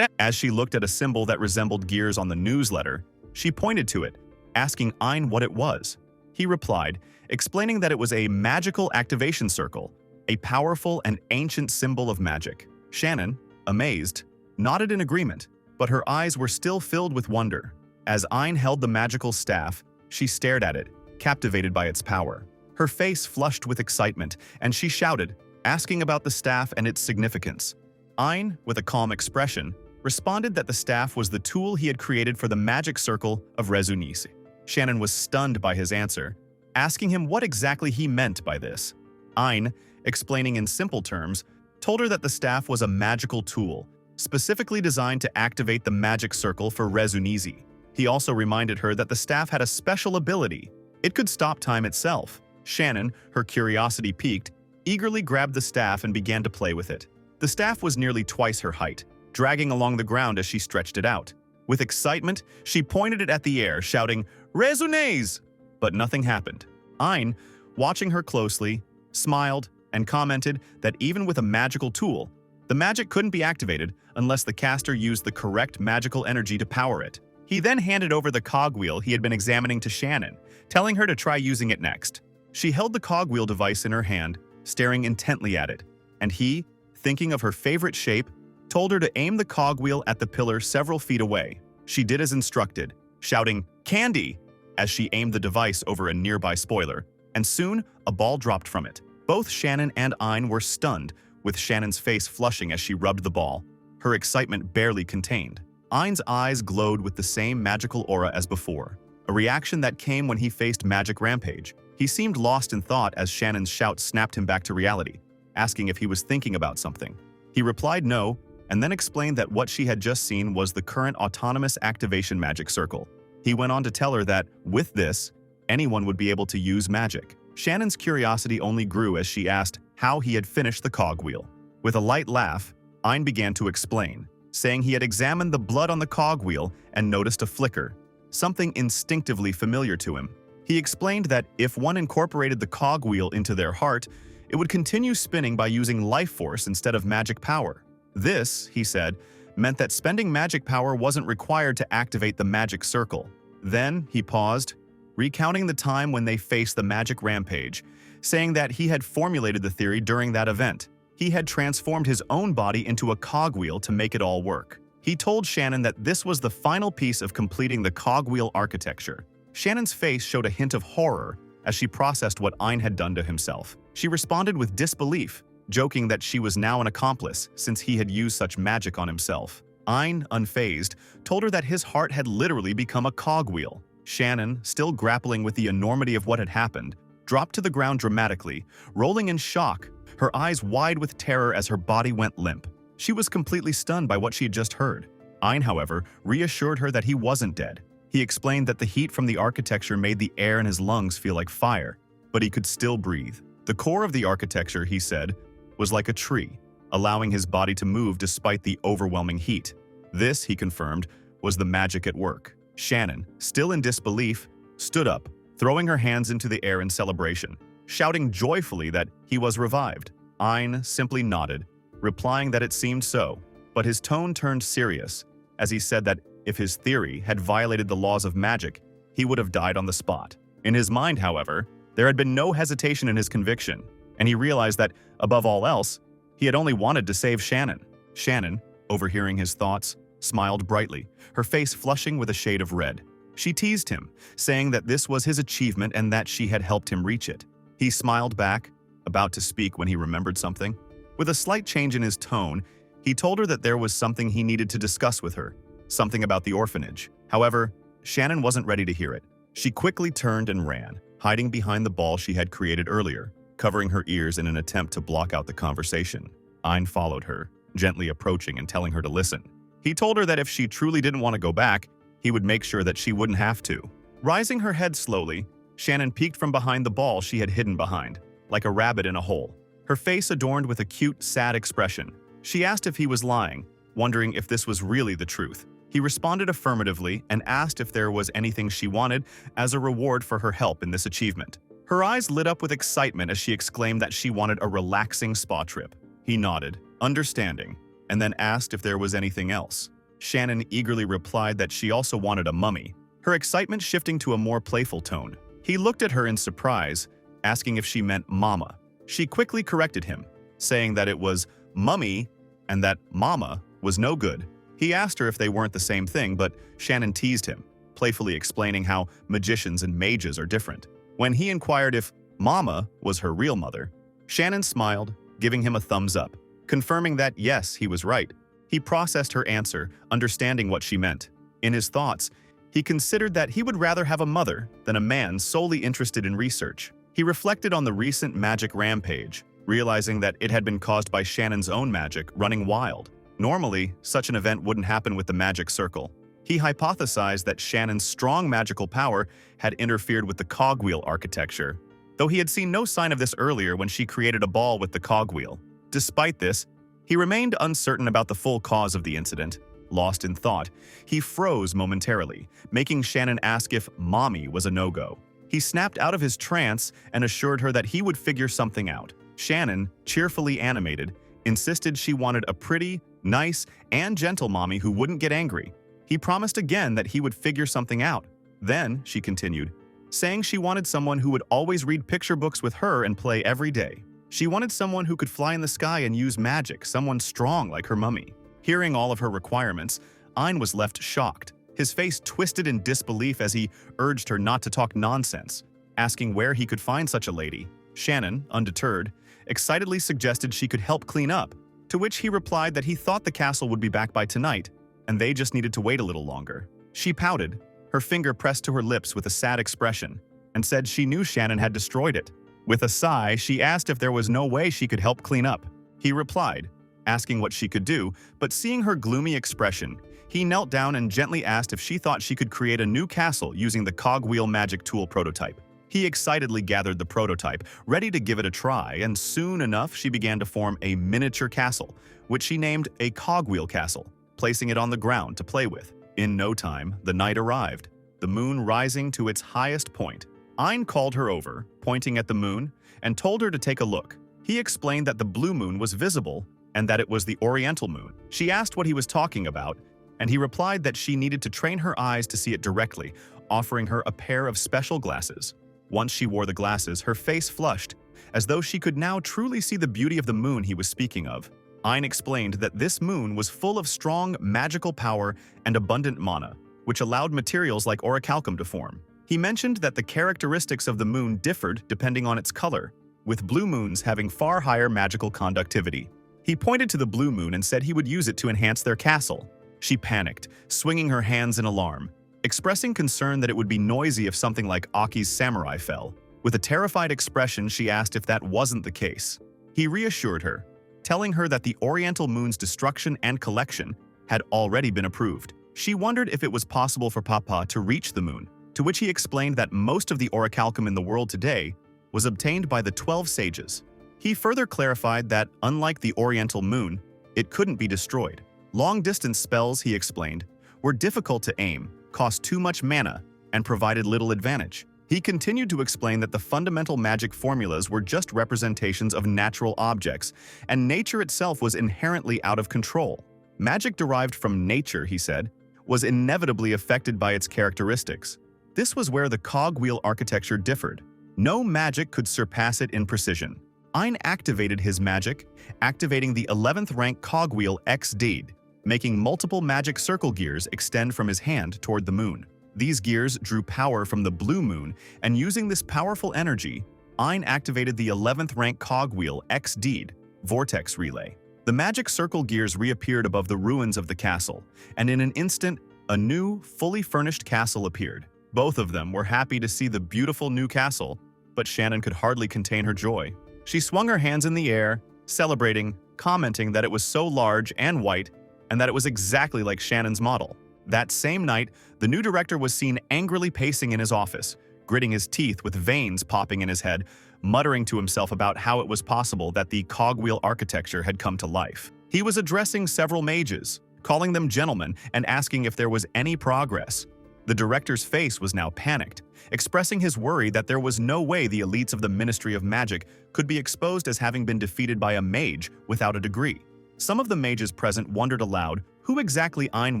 As she looked at a symbol that resembled gears on the newsletter, she pointed to it, asking Ein what it was. He replied, explaining that it was a magical activation circle, a powerful and ancient symbol of magic. Shannon, amazed, nodded in agreement, but her eyes were still filled with wonder. As Ein held the magical staff, she stared at it, captivated by its power. Her face flushed with excitement, and she shouted, asking about the staff and its significance. Ein, with a calm expression, responded that the staff was the tool he had created for the magic circle of Rezunisi. Shannon was stunned by his answer, asking him what exactly he meant by this. Ein, explaining in simple terms, told her that the staff was a magical tool, specifically designed to activate the magic circle for Rezunisi. He also reminded her that the staff had a special ability. It could stop time itself. Shannon, her curiosity piqued, eagerly grabbed the staff and began to play with it. The staff was nearly twice her height, dragging along the ground as she stretched it out. With excitement, she pointed it at the air, shouting, "Rezunese!" But nothing happened. Ein, watching her closely, smiled and commented that even with a magical tool, the magic couldn't be activated unless the caster used the correct magical energy to power it. He then handed over the cogwheel he had been examining to Shannon, telling her to try using it next. She held the cogwheel device in her hand, staring intently at it, and he, thinking of her favorite shape, told her to aim the cogwheel at the pillar several feet away. She did as instructed, shouting, "Candy!" as she aimed the device over a nearby spoiler, and soon a ball dropped from it. Both Shannon and Ein were stunned, with Shannon's face flushing as she rubbed the ball, her excitement barely contained. Ein's eyes glowed with the same magical aura as before, a reaction that came when he faced Magic Rampage. He seemed lost in thought as Shannon's shout snapped him back to reality, asking if he was thinking about something. He replied no, and then explained that what she had just seen was the current autonomous activation magic circle. He went on to tell her that, with this, anyone would be able to use magic. Shannon's curiosity only grew as she asked how he had finished the cogwheel. With a light laugh, Ein began to explain, saying he had examined the blood on the cogwheel and noticed a flicker, something instinctively familiar to him. He explained that if one incorporated the cogwheel into their heart, it would continue spinning by using life force instead of magic power. This, he said, meant that spending magic power wasn't required to activate the magic circle. Then he paused, recounting the time when they faced the Magic Rampage, saying that he had formulated the theory during that event. He had transformed his own body into a cogwheel to make it all work. He told Shannon that this was the final piece of completing the cogwheel architecture. Shannon's face showed a hint of horror as she processed what Ein had done to himself. She responded with disbelief, joking that she was now an accomplice since he had used such magic on himself. Ein, unfazed, told her that his heart had literally become a cogwheel. Shannon, still grappling with the enormity of what had happened, dropped to the ground dramatically, rolling in shock, her eyes wide with terror as her body went limp. She was completely stunned by what she had just heard. Ein, however, reassured her that he wasn't dead. He explained that the heat from the architecture made the air in his lungs feel like fire, but he could still breathe. The core of the architecture, he said, was like a tree, allowing his body to move despite the overwhelming heat. This, he confirmed, was the magic at work. Shannon, still in disbelief, stood up, throwing her hands into the air in celebration, shouting joyfully that he was revived. Ein simply nodded, replying that it seemed so, but his tone turned serious as he said that if his theory had violated the laws of magic, he would have died on the spot. In his mind, however, there had been no hesitation in his conviction, and he realized that, above all else, he had only wanted to save Shannon. Shannon, overhearing his thoughts, smiled brightly, her face flushing with a shade of red. She teased him, saying that this was his achievement and that she had helped him reach it. He smiled back, about to speak when he remembered something. With a slight change in his tone, he told her that there was something he needed to discuss with her, something about the orphanage. However, Shannon wasn't ready to hear it. She quickly turned and ran, hiding behind the ball she had created earlier, covering her ears in an attempt to block out the conversation. Ein followed her, gently approaching and telling her to listen. He told her that if she truly didn't want to go back, he would make sure that she wouldn't have to. Rising her head slowly, Shannon peeked from behind the ball she had hidden behind, like a rabbit in a hole, her face adorned with a cute, sad expression. She asked if he was lying, wondering if this was really the truth. He responded affirmatively and asked if there was anything she wanted as a reward for her help in this achievement. Her eyes lit up with excitement as she exclaimed that she wanted a relaxing spa trip. He nodded, understanding, and then asked if there was anything else. Shannon eagerly replied that she also wanted a mummy, her excitement shifting to a more playful tone. He looked at her in surprise, asking if she meant mama. She quickly corrected him, saying that it was mummy and that mama was no good. He asked her if they weren't the same thing, but Shannon teased him, playfully explaining how magicians and mages are different. When he inquired if mama was her real mother, Shannon smiled, giving him a thumbs up, confirming that yes, he was right. He processed her answer, understanding what she meant. In his thoughts, he considered that he would rather have a mother than a man solely interested in research. He reflected on the recent magic rampage, realizing that it had been caused by Shannon's own magic running wild. Normally, such an event wouldn't happen with the magic circle. He hypothesized that Shannon's strong magical power had interfered with the cogwheel architecture, though he had seen no sign of this earlier when she created a ball with the cogwheel. Despite this, he remained uncertain about the full cause of the incident. Lost in thought, he froze momentarily, making Shannon ask if mommy was a no-go. He snapped out of his trance and assured her that he would figure something out. Shannon, cheerfully animated, insisted she wanted a pretty, nice, and gentle mommy who wouldn't get angry. He promised again that he would figure something out. Then, she continued, saying she wanted someone who would always read picture books with her and play every day. She wanted someone who could fly in the sky and use magic, someone strong like her mummy. Hearing all of her requirements, Ein was left shocked, his face twisted in disbelief as he urged her not to talk nonsense, asking where he could find such a lady. Shannon, undeterred, excitedly suggested she could help clean up, to which he replied that he thought the castle would be back by tonight, and they just needed to wait a little longer. She pouted, her finger pressed to her lips with a sad expression, and said she knew Shannon had destroyed it. With a sigh, she asked if there was no way she could help clean up. He replied, asking what she could do, but seeing her gloomy expression, he knelt down and gently asked if she thought she could create a new castle using the cogwheel magic tool prototype. He excitedly gathered the prototype, ready to give it a try, and soon enough she began to form a miniature castle, which she named a cogwheel castle, placing it on the ground to play with. In no time, the night arrived, the moon rising to its highest point. Ein called her over, pointing at the moon, and told her to take a look. He explained that the blue moon was visible and that it was the oriental moon. She asked what he was talking about, and he replied that she needed to train her eyes to see it directly, offering her a pair of special glasses. Once she wore the glasses, her face flushed, as though she could now truly see the beauty of the moon he was speaking of. Ein explained that this moon was full of strong magical power and abundant mana, which allowed materials like orichalcum to form. He mentioned that the characteristics of the moon differed depending on its color, with blue moons having far higher magical conductivity. He pointed to the blue moon and said he would use it to enhance their castle. She panicked, swinging her hands in alarm, expressing concern that it would be noisy if something like Aki's samurai fell. With a terrified expression, she asked if that wasn't the case. He reassured her, telling her that the Oriental Moon's destruction and collection had already been approved. She wondered if it was possible for Papa to reach the moon, to which he explained that most of the orichalcum in the world today was obtained by the 12 sages. He further clarified that, unlike the Oriental Moon, it couldn't be destroyed. Long-distance spells, he explained, were difficult to aim, cost too much mana, and provided little advantage. He continued to explain that the fundamental magic formulas were just representations of natural objects, and nature itself was inherently out of control. Magic derived from nature, he said, was inevitably affected by its characteristics. This was where the cogwheel architecture differed. No magic could surpass it in precision. Ein activated his magic, activating the 11th rank cogwheel X-Deed, making multiple magic circle gears extend from his hand toward the moon. These gears drew power from the blue moon, and using this powerful energy, Ein activated the 11th rank cogwheel X-Deed, Vortex Relay. The magic circle gears reappeared above the ruins of the castle, and in an instant, a new, fully furnished castle appeared. Both of them were happy to see the beautiful new castle, but Shannon could hardly contain her joy. She swung her hands in the air, celebrating, commenting that it was so large and white, and that it was exactly like Shannon's model. That same night, the new director was seen angrily pacing in his office, gritting his teeth with veins popping in his head, muttering to himself about how it was possible that the cogwheel architecture had come to life. He was addressing several mages, calling them gentlemen and asking if there was any progress. The director's face was now panicked, expressing his worry that there was no way the elites of the Ministry of Magic could be exposed as having been defeated by a mage without a degree. Some of the mages present wondered aloud who exactly Ein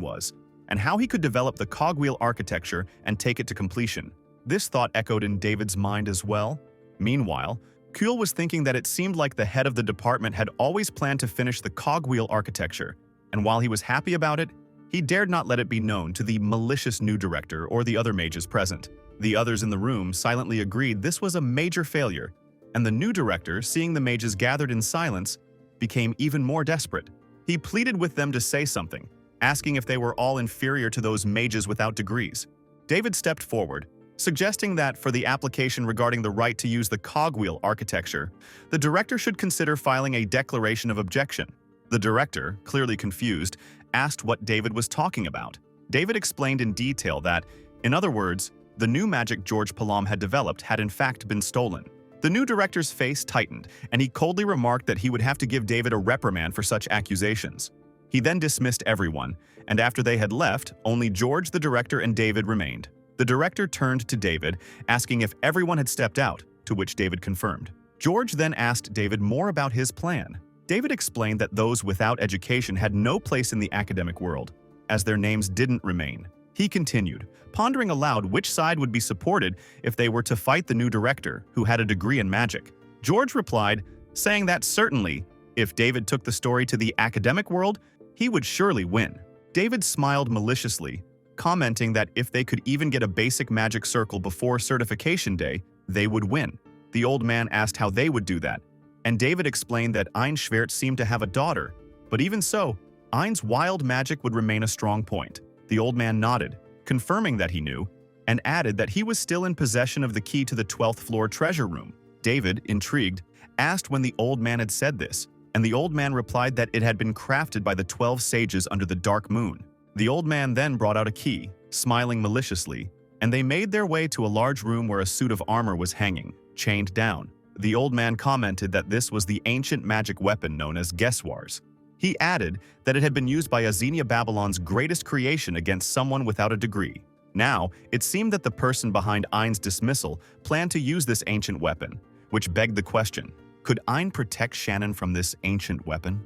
was, and how he could develop the cogwheel architecture and take it to completion. This thought echoed in David's mind as well. Meanwhile, Kuehl was thinking that it seemed like the head of the department had always planned to finish the cogwheel architecture, and while he was happy about it, he dared not let it be known to the malicious new director or the other mages present. The others in the room silently agreed this was a major failure, and the new director, seeing the mages gathered in silence, became even more desperate. He pleaded with them to say something, asking if they were all inferior to those mages without degrees. David stepped forward, suggesting that for the application regarding the right to use the cogwheel architecture, the director should consider filing a declaration of objection. The director, clearly confused, asked what David was talking about. David explained in detail that, in other words, the new magic George Palam had developed had in fact been stolen. The new director's face tightened, and he coldly remarked that he would have to give David a reprimand for such accusations. He then dismissed everyone, and after they had left, only George, the director, and David remained. The director turned to David, asking if everyone had stepped out, to which David confirmed. George then asked David more about his plan. David explained that those without education had no place in the academic world, as their names didn't remain. He continued, pondering aloud which side would be supported if they were to fight the new director, who had a degree in magic. George replied, saying that certainly, if David took the story to the academic world, he would surely win. David smiled maliciously, commenting that if they could even get a basic magic circle before certification day, they would win. The old man asked how they would do that, and David explained that Ein seemed to have a daughter, but even so, Ein's wild magic would remain a strong point. The old man nodded, confirming that he knew, and added that he was still in possession of the key to the 12th floor treasure room. David, intrigued, asked when the old man had said this, and the old man replied that it had been crafted by the 12 sages under the dark moon. The old man then brought out a key, smiling maliciously, and they made their way to a large room where a suit of armor was hanging, chained down. The old man commented that this was the ancient magic weapon known as Geswars. He added that it had been used by Azenia Babylon's greatest creation against someone without a degree. Now, it seemed that the person behind Ein's dismissal planned to use this ancient weapon, which begged the question, could Ein protect Shannon from this ancient weapon?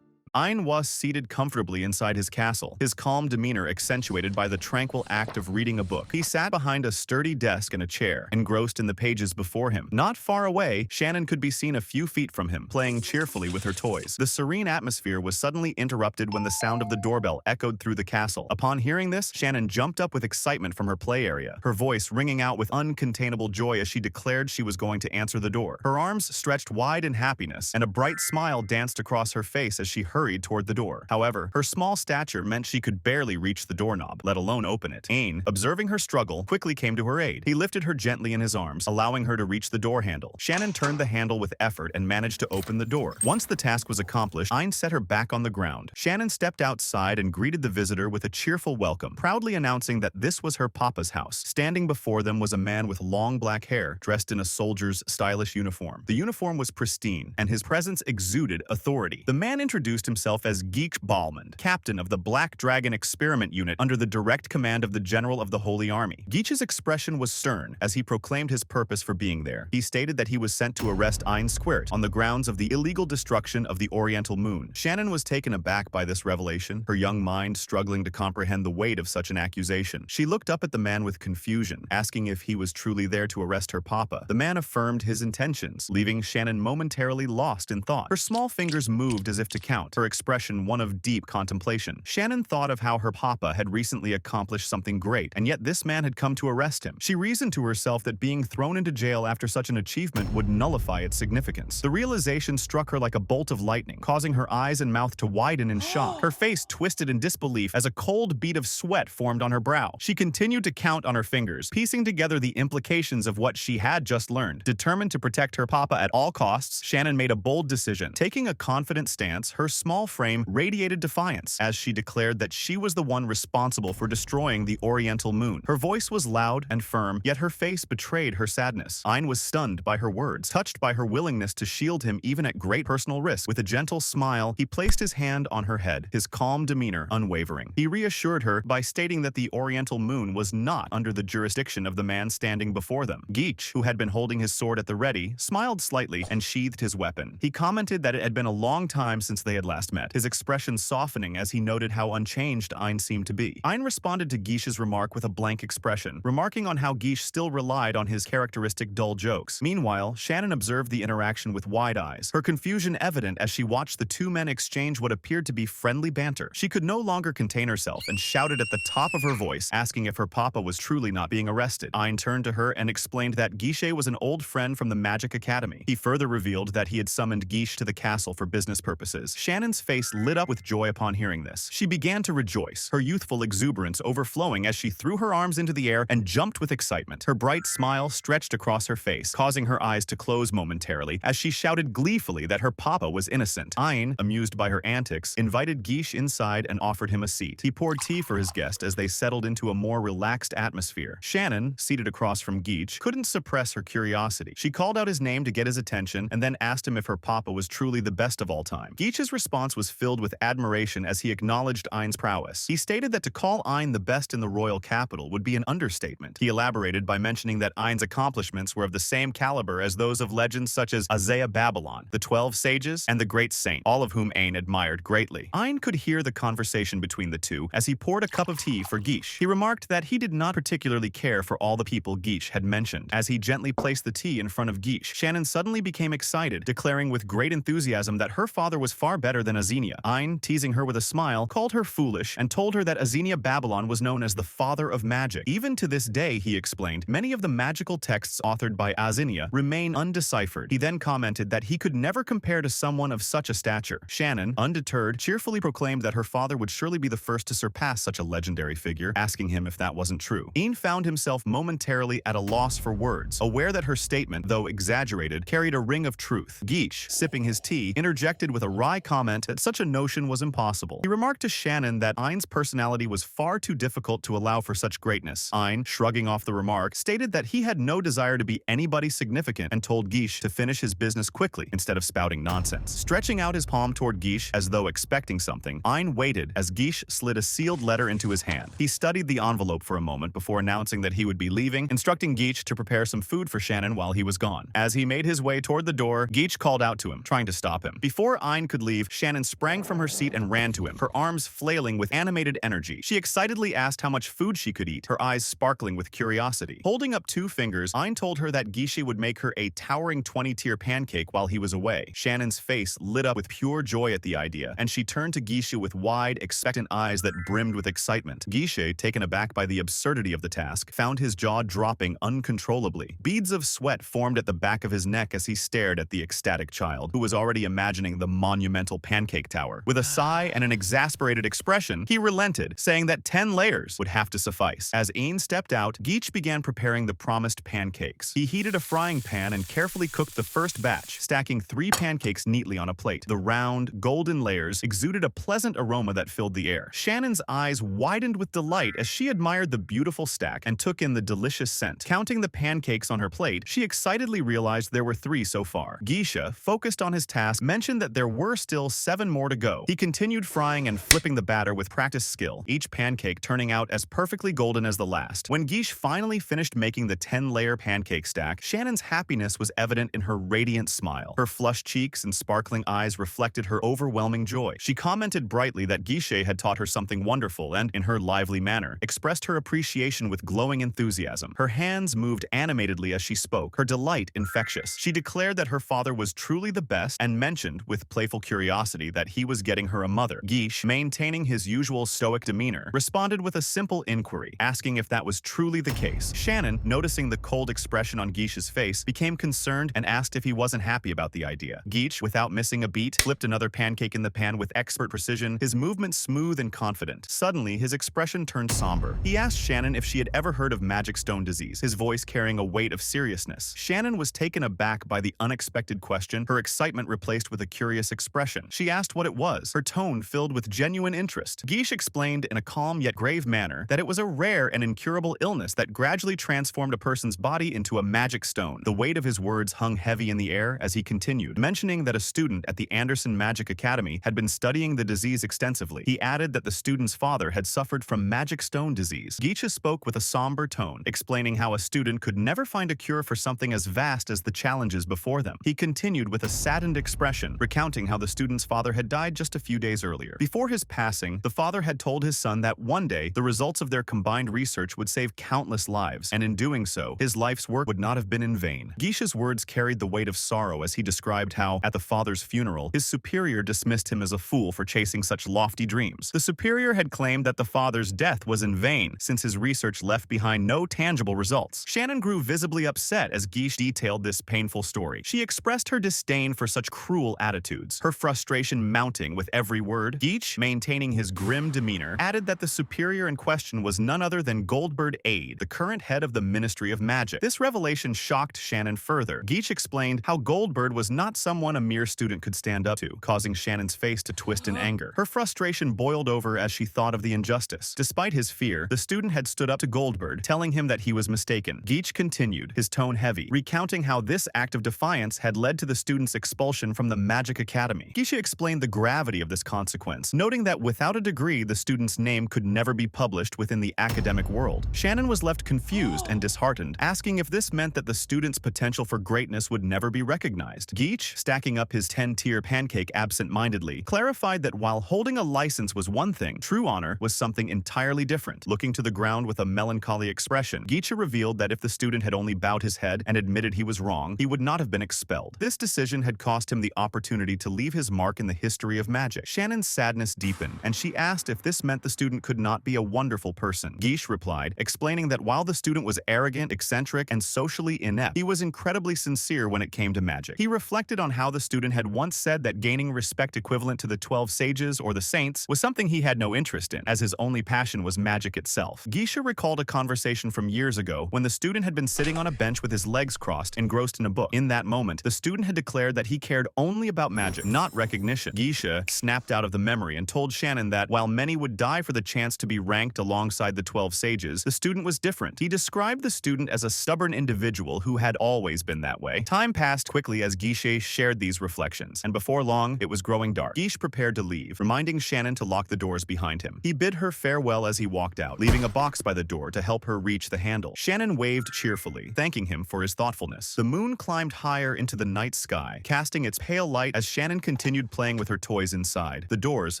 Ein was seated comfortably inside his castle, his calm demeanor accentuated by the tranquil act of reading a book. He sat behind a sturdy desk and a chair, engrossed in the pages before him. Not far away, Shannon could be seen a few feet from him, playing cheerfully with her toys. The serene atmosphere was suddenly interrupted when the sound of the doorbell echoed through the castle. Upon hearing this, Shannon jumped up with excitement from her play area, her voice ringing out with uncontainable joy as she declared she was going to answer the door. Her arms stretched wide in happiness, and a bright smile danced across her face as she hurried toward the door. However, her small stature meant she could barely reach the doorknob, let alone open it. Ein, observing her struggle, quickly came to her aid. He lifted her gently in his arms, allowing her to reach the door handle. Shannon turned the handle with effort and managed to open the door. Once the task was accomplished, Ein set her back on the ground. Shannon stepped outside and greeted the visitor with a cheerful welcome, proudly announcing that this was her papa's house. Standing before them was a man with long black hair, dressed in a soldier's stylish uniform. The uniform was pristine, and his presence exuded authority. The man introduced himself as Geek Balmond, captain of the Black Dragon Experiment Unit under the direct command of the General of the Holy Army. Geech's expression was stern as he proclaimed his purpose for being there. He stated that he was sent to arrest Ein Squirt on the grounds of the illegal destruction of the Oriental Moon. Shannon was taken aback by this revelation, her young mind struggling to comprehend the weight of such an accusation. She looked up at the man with confusion, asking if he was truly there to arrest her papa. The man affirmed his intentions, leaving Shannon momentarily lost in thought. Her small fingers moved as if to count, her expression one of deep contemplation. Shannon thought of how her papa had recently accomplished something great, and yet this man had come to arrest him. She reasoned to herself that being thrown into jail after such an achievement would nullify its significance. The realization struck her like a bolt of lightning, causing her eyes and mouth to widen in shock. Her face twisted in disbelief as a cold bead of sweat formed on her brow. She continued to count on her fingers, piecing together the implications of what she had just learned. Determined to protect her papa at all costs, Shannon made a bold decision. Taking a confident stance, her small frame radiated defiance as she declared that she was the one responsible for destroying the Oriental Moon. Her voice was loud and firm, yet her face betrayed her sadness. Ein was stunned by her words, touched by her willingness to shield him even at great personal risk. With a gentle smile, he placed his hand on her head, his calm demeanor unwavering. He reassured her by stating that the Oriental Moon was not under the jurisdiction of the man standing before them. Geech, who had been holding his sword at the ready, smiled slightly and sheathed his weapon. He commented that it had been a long time since they had last met, his expression softening as he noted how unchanged Ein seemed to be. Ein responded to Geesh's remark with a blank expression, remarking on how Geesh still relied on his characteristic dull jokes. Meanwhile, Shannon observed the interaction with wide eyes, her confusion evident as she watched the two men exchange what appeared to be friendly banter. She could no longer contain herself and shouted at the top of her voice, asking if her papa was truly not being arrested. Ein turned to her and explained that Geeshe was an old friend from the Magic Academy. He further revealed that he had summoned Geesh to the castle for business purposes. Shannon Shannon's face lit up with joy upon hearing this. She began to rejoice, her youthful exuberance overflowing as she threw her arms into the air and jumped with excitement. Her bright smile stretched across her face, causing her eyes to close momentarily as she shouted gleefully that her papa was innocent. Ein, amused by her antics, invited Guiche inside and offered him a seat. He poured tea for his guest as they settled into a more relaxed atmosphere. Shannon, seated across from Guiche, couldn't suppress her curiosity. She called out his name to get his attention and then asked him if her papa was truly the best of all time. Guiche's response was filled with admiration as he acknowledged Ein's prowess. He stated that to call Ein the best in the royal capital would be an understatement. He elaborated by mentioning that Ein's accomplishments were of the same caliber as those of legends such as Isaiah Babylon, the 12 Sages, and the Great Saint, all of whom Ein admired greatly. Ein could hear the conversation between the two as he poured a cup of tea for Guiche. He remarked that he did not particularly care for all the people Guiche had mentioned. As he gently placed the tea in front of Guiche, Shannon suddenly became excited, declaring with great enthusiasm that her father was far better than Azenia. Ein, teasing her with a smile, called her foolish and told her that Azenia Babylon was known as the father of magic. Even to this day, he explained, many of the magical texts authored by Azenia remain undeciphered. He then commented that he could never compare to someone of such a stature. Shannon, undeterred, cheerfully proclaimed that her father would surely be the first to surpass such a legendary figure, asking him if that wasn't true. Ein found himself momentarily at a loss for words, aware that her statement, though exaggerated, carried a ring of truth. Guiche, sipping his tea, interjected with a wry comment that such a notion was impossible. He remarked to Shannon that Ein's personality was far too difficult to allow for such greatness. Ein, shrugging off the remark, stated that he had no desire to be anybody significant and told Guiche to finish his business quickly instead of spouting nonsense. Stretching out his palm toward Guiche as though expecting something, Ein waited as Guiche slid a sealed letter into his hand. He studied the envelope for a moment before announcing that he would be leaving, instructing Guiche to prepare some food for Shannon while he was gone. As he made his way toward the door, Guiche called out to him, trying to stop him. Before Ein could leave, Shannon sprang from her seat and ran to him, her arms flailing with animated energy. She excitedly asked how much food she could eat, her eyes sparkling with curiosity. Holding up 2 fingers, Ein told her that Guiche would make her a towering 20-tier pancake while he was away. Shannon's face lit up with pure joy at the idea, and she turned to Guiche with wide, expectant eyes that brimmed with excitement. Guiche, taken aback by the absurdity of the task, found his jaw dropping uncontrollably. Beads of sweat formed at the back of his neck as he stared at the ecstatic child, who was already imagining the monumental pancake tower. With a sigh and an exasperated expression, he relented, saying that 10 layers would have to suffice. As Ein stepped out, Guiche began preparing the promised pancakes. He heated a frying pan and carefully cooked the first batch, stacking 3 pancakes neatly on a plate. The round, golden layers exuded a pleasant aroma that filled the air. Shannon's eyes widened with delight as she admired the beautiful stack and took in the delicious scent. Counting the pancakes on her plate, she excitedly realized there were 3 so far. Guiche, focused on his task, mentioned that there were still 7 more to go. He continued frying and flipping the batter with practiced skill, each pancake turning out as perfectly golden as the last. When Guiche finally finished making the 10-layer pancake stack, Shannon's happiness was evident in her radiant smile. Her flushed cheeks and sparkling eyes reflected her overwhelming joy. She commented brightly that Guiche had taught her something wonderful and, in her lively manner, expressed her appreciation with glowing enthusiasm. Her hands moved animatedly as she spoke, her delight infectious. She declared that her father was truly the best and mentioned, with playful curiosity, that he was getting her a mother. Guiche, maintaining his usual stoic demeanor, responded with a simple inquiry, asking if that was truly the case. Shannon, noticing the cold expression on Guiche's face, became concerned and asked if he wasn't happy about the idea. Guiche, without missing a beat, flipped another pancake in the pan with expert precision, his movements smooth and confident. Suddenly, his expression turned somber. He asked Shannon if she had ever heard of magic stone disease, his voice carrying a weight of seriousness. Shannon was taken aback by the unexpected question, her excitement replaced with a curious expression. She asked what it was, her tone filled with genuine interest. Guiche explained in a calm yet grave manner that it was a rare and incurable illness that gradually transformed a person's body into a magic stone. The weight of his words hung heavy in the air as he continued, mentioning that a student at the Anderson Magic Academy had been studying the disease extensively. He added that the student's father had suffered from magic stone disease. Guiche spoke with a somber tone, explaining how a student could never find a cure for something as vast as the challenges before them. He continued with a saddened expression, recounting how the student's father had died just a few days earlier. Before his passing, the father had told his son that one day the results of their combined research would save countless lives, and in doing so, his life's work would not have been in vain. Guiche's words carried the weight of sorrow as he described how, at the father's funeral, his superior dismissed him as a fool for chasing such lofty dreams. The superior had claimed that the father's death was in vain, since his research left behind no tangible results. Shannon grew visibly upset as Guiche detailed this painful story. She expressed her disdain for such cruel attitudes. Her frustration frustration mounting with every word. Geach, maintaining his grim demeanor, added that the superior in question was none other than Goldbird Aide, the current head of the Ministry of Magic. This revelation shocked Shannon further. Geach explained how Goldbird was not someone a mere student could stand up to, causing Shannon's face to twist in anger. Her frustration boiled over as she thought of the injustice. Despite his fear, the student had stood up to Goldbird, telling him that he was mistaken. Geach continued, his tone heavy, recounting how this act of defiance had led to the student's expulsion from the Magic Academy. Geach explained the gravity of this consequence, noting that without a degree, the student's name could never be published within the academic world. Shannon was left confused and disheartened, asking if this meant that the student's potential for greatness would never be recognized. Geach, stacking up his 10-tier pancake absent-mindedly, clarified that while holding a license was one thing, true honor was something entirely different. Looking to the ground with a melancholy expression, Geach revealed that if the student had only bowed his head and admitted he was wrong, he would not have been expelled. This decision had cost him the opportunity to leave his mark in the history of magic. Shannon's sadness deepened, and she asked if this meant the student could not be a wonderful person. Geach replied, explaining that while the student was arrogant, eccentric, and socially inept, he was incredibly sincere when it came to magic. He reflected on how the student had once said that gaining respect equivalent to the 12 sages or the saints was something he had no interest in, as his only passion was magic itself. Geisha recalled a conversation from years ago when the student had been sitting on a bench with his legs crossed, engrossed in a book. In that moment, the student had declared that he cared only about magic, not recognition. Geisha snapped out of the memory and told Shannon that while many would die for the chance to be ranked alongside the 12 sages, the student was different. He described the student as a stubborn individual who had always been that way. Time passed quickly as Geisha shared these reflections, and before long, it was growing dark. Geisha prepared to leave, reminding Shannon to lock the doors behind him. He bid her farewell as he walked out, leaving a box by the door to help her reach the handle. Shannon waved cheerfully, thanking him for his thoughtfulness. The moon climbed higher into the night sky, casting its pale light as Shannon continued playing with her toys inside, the doors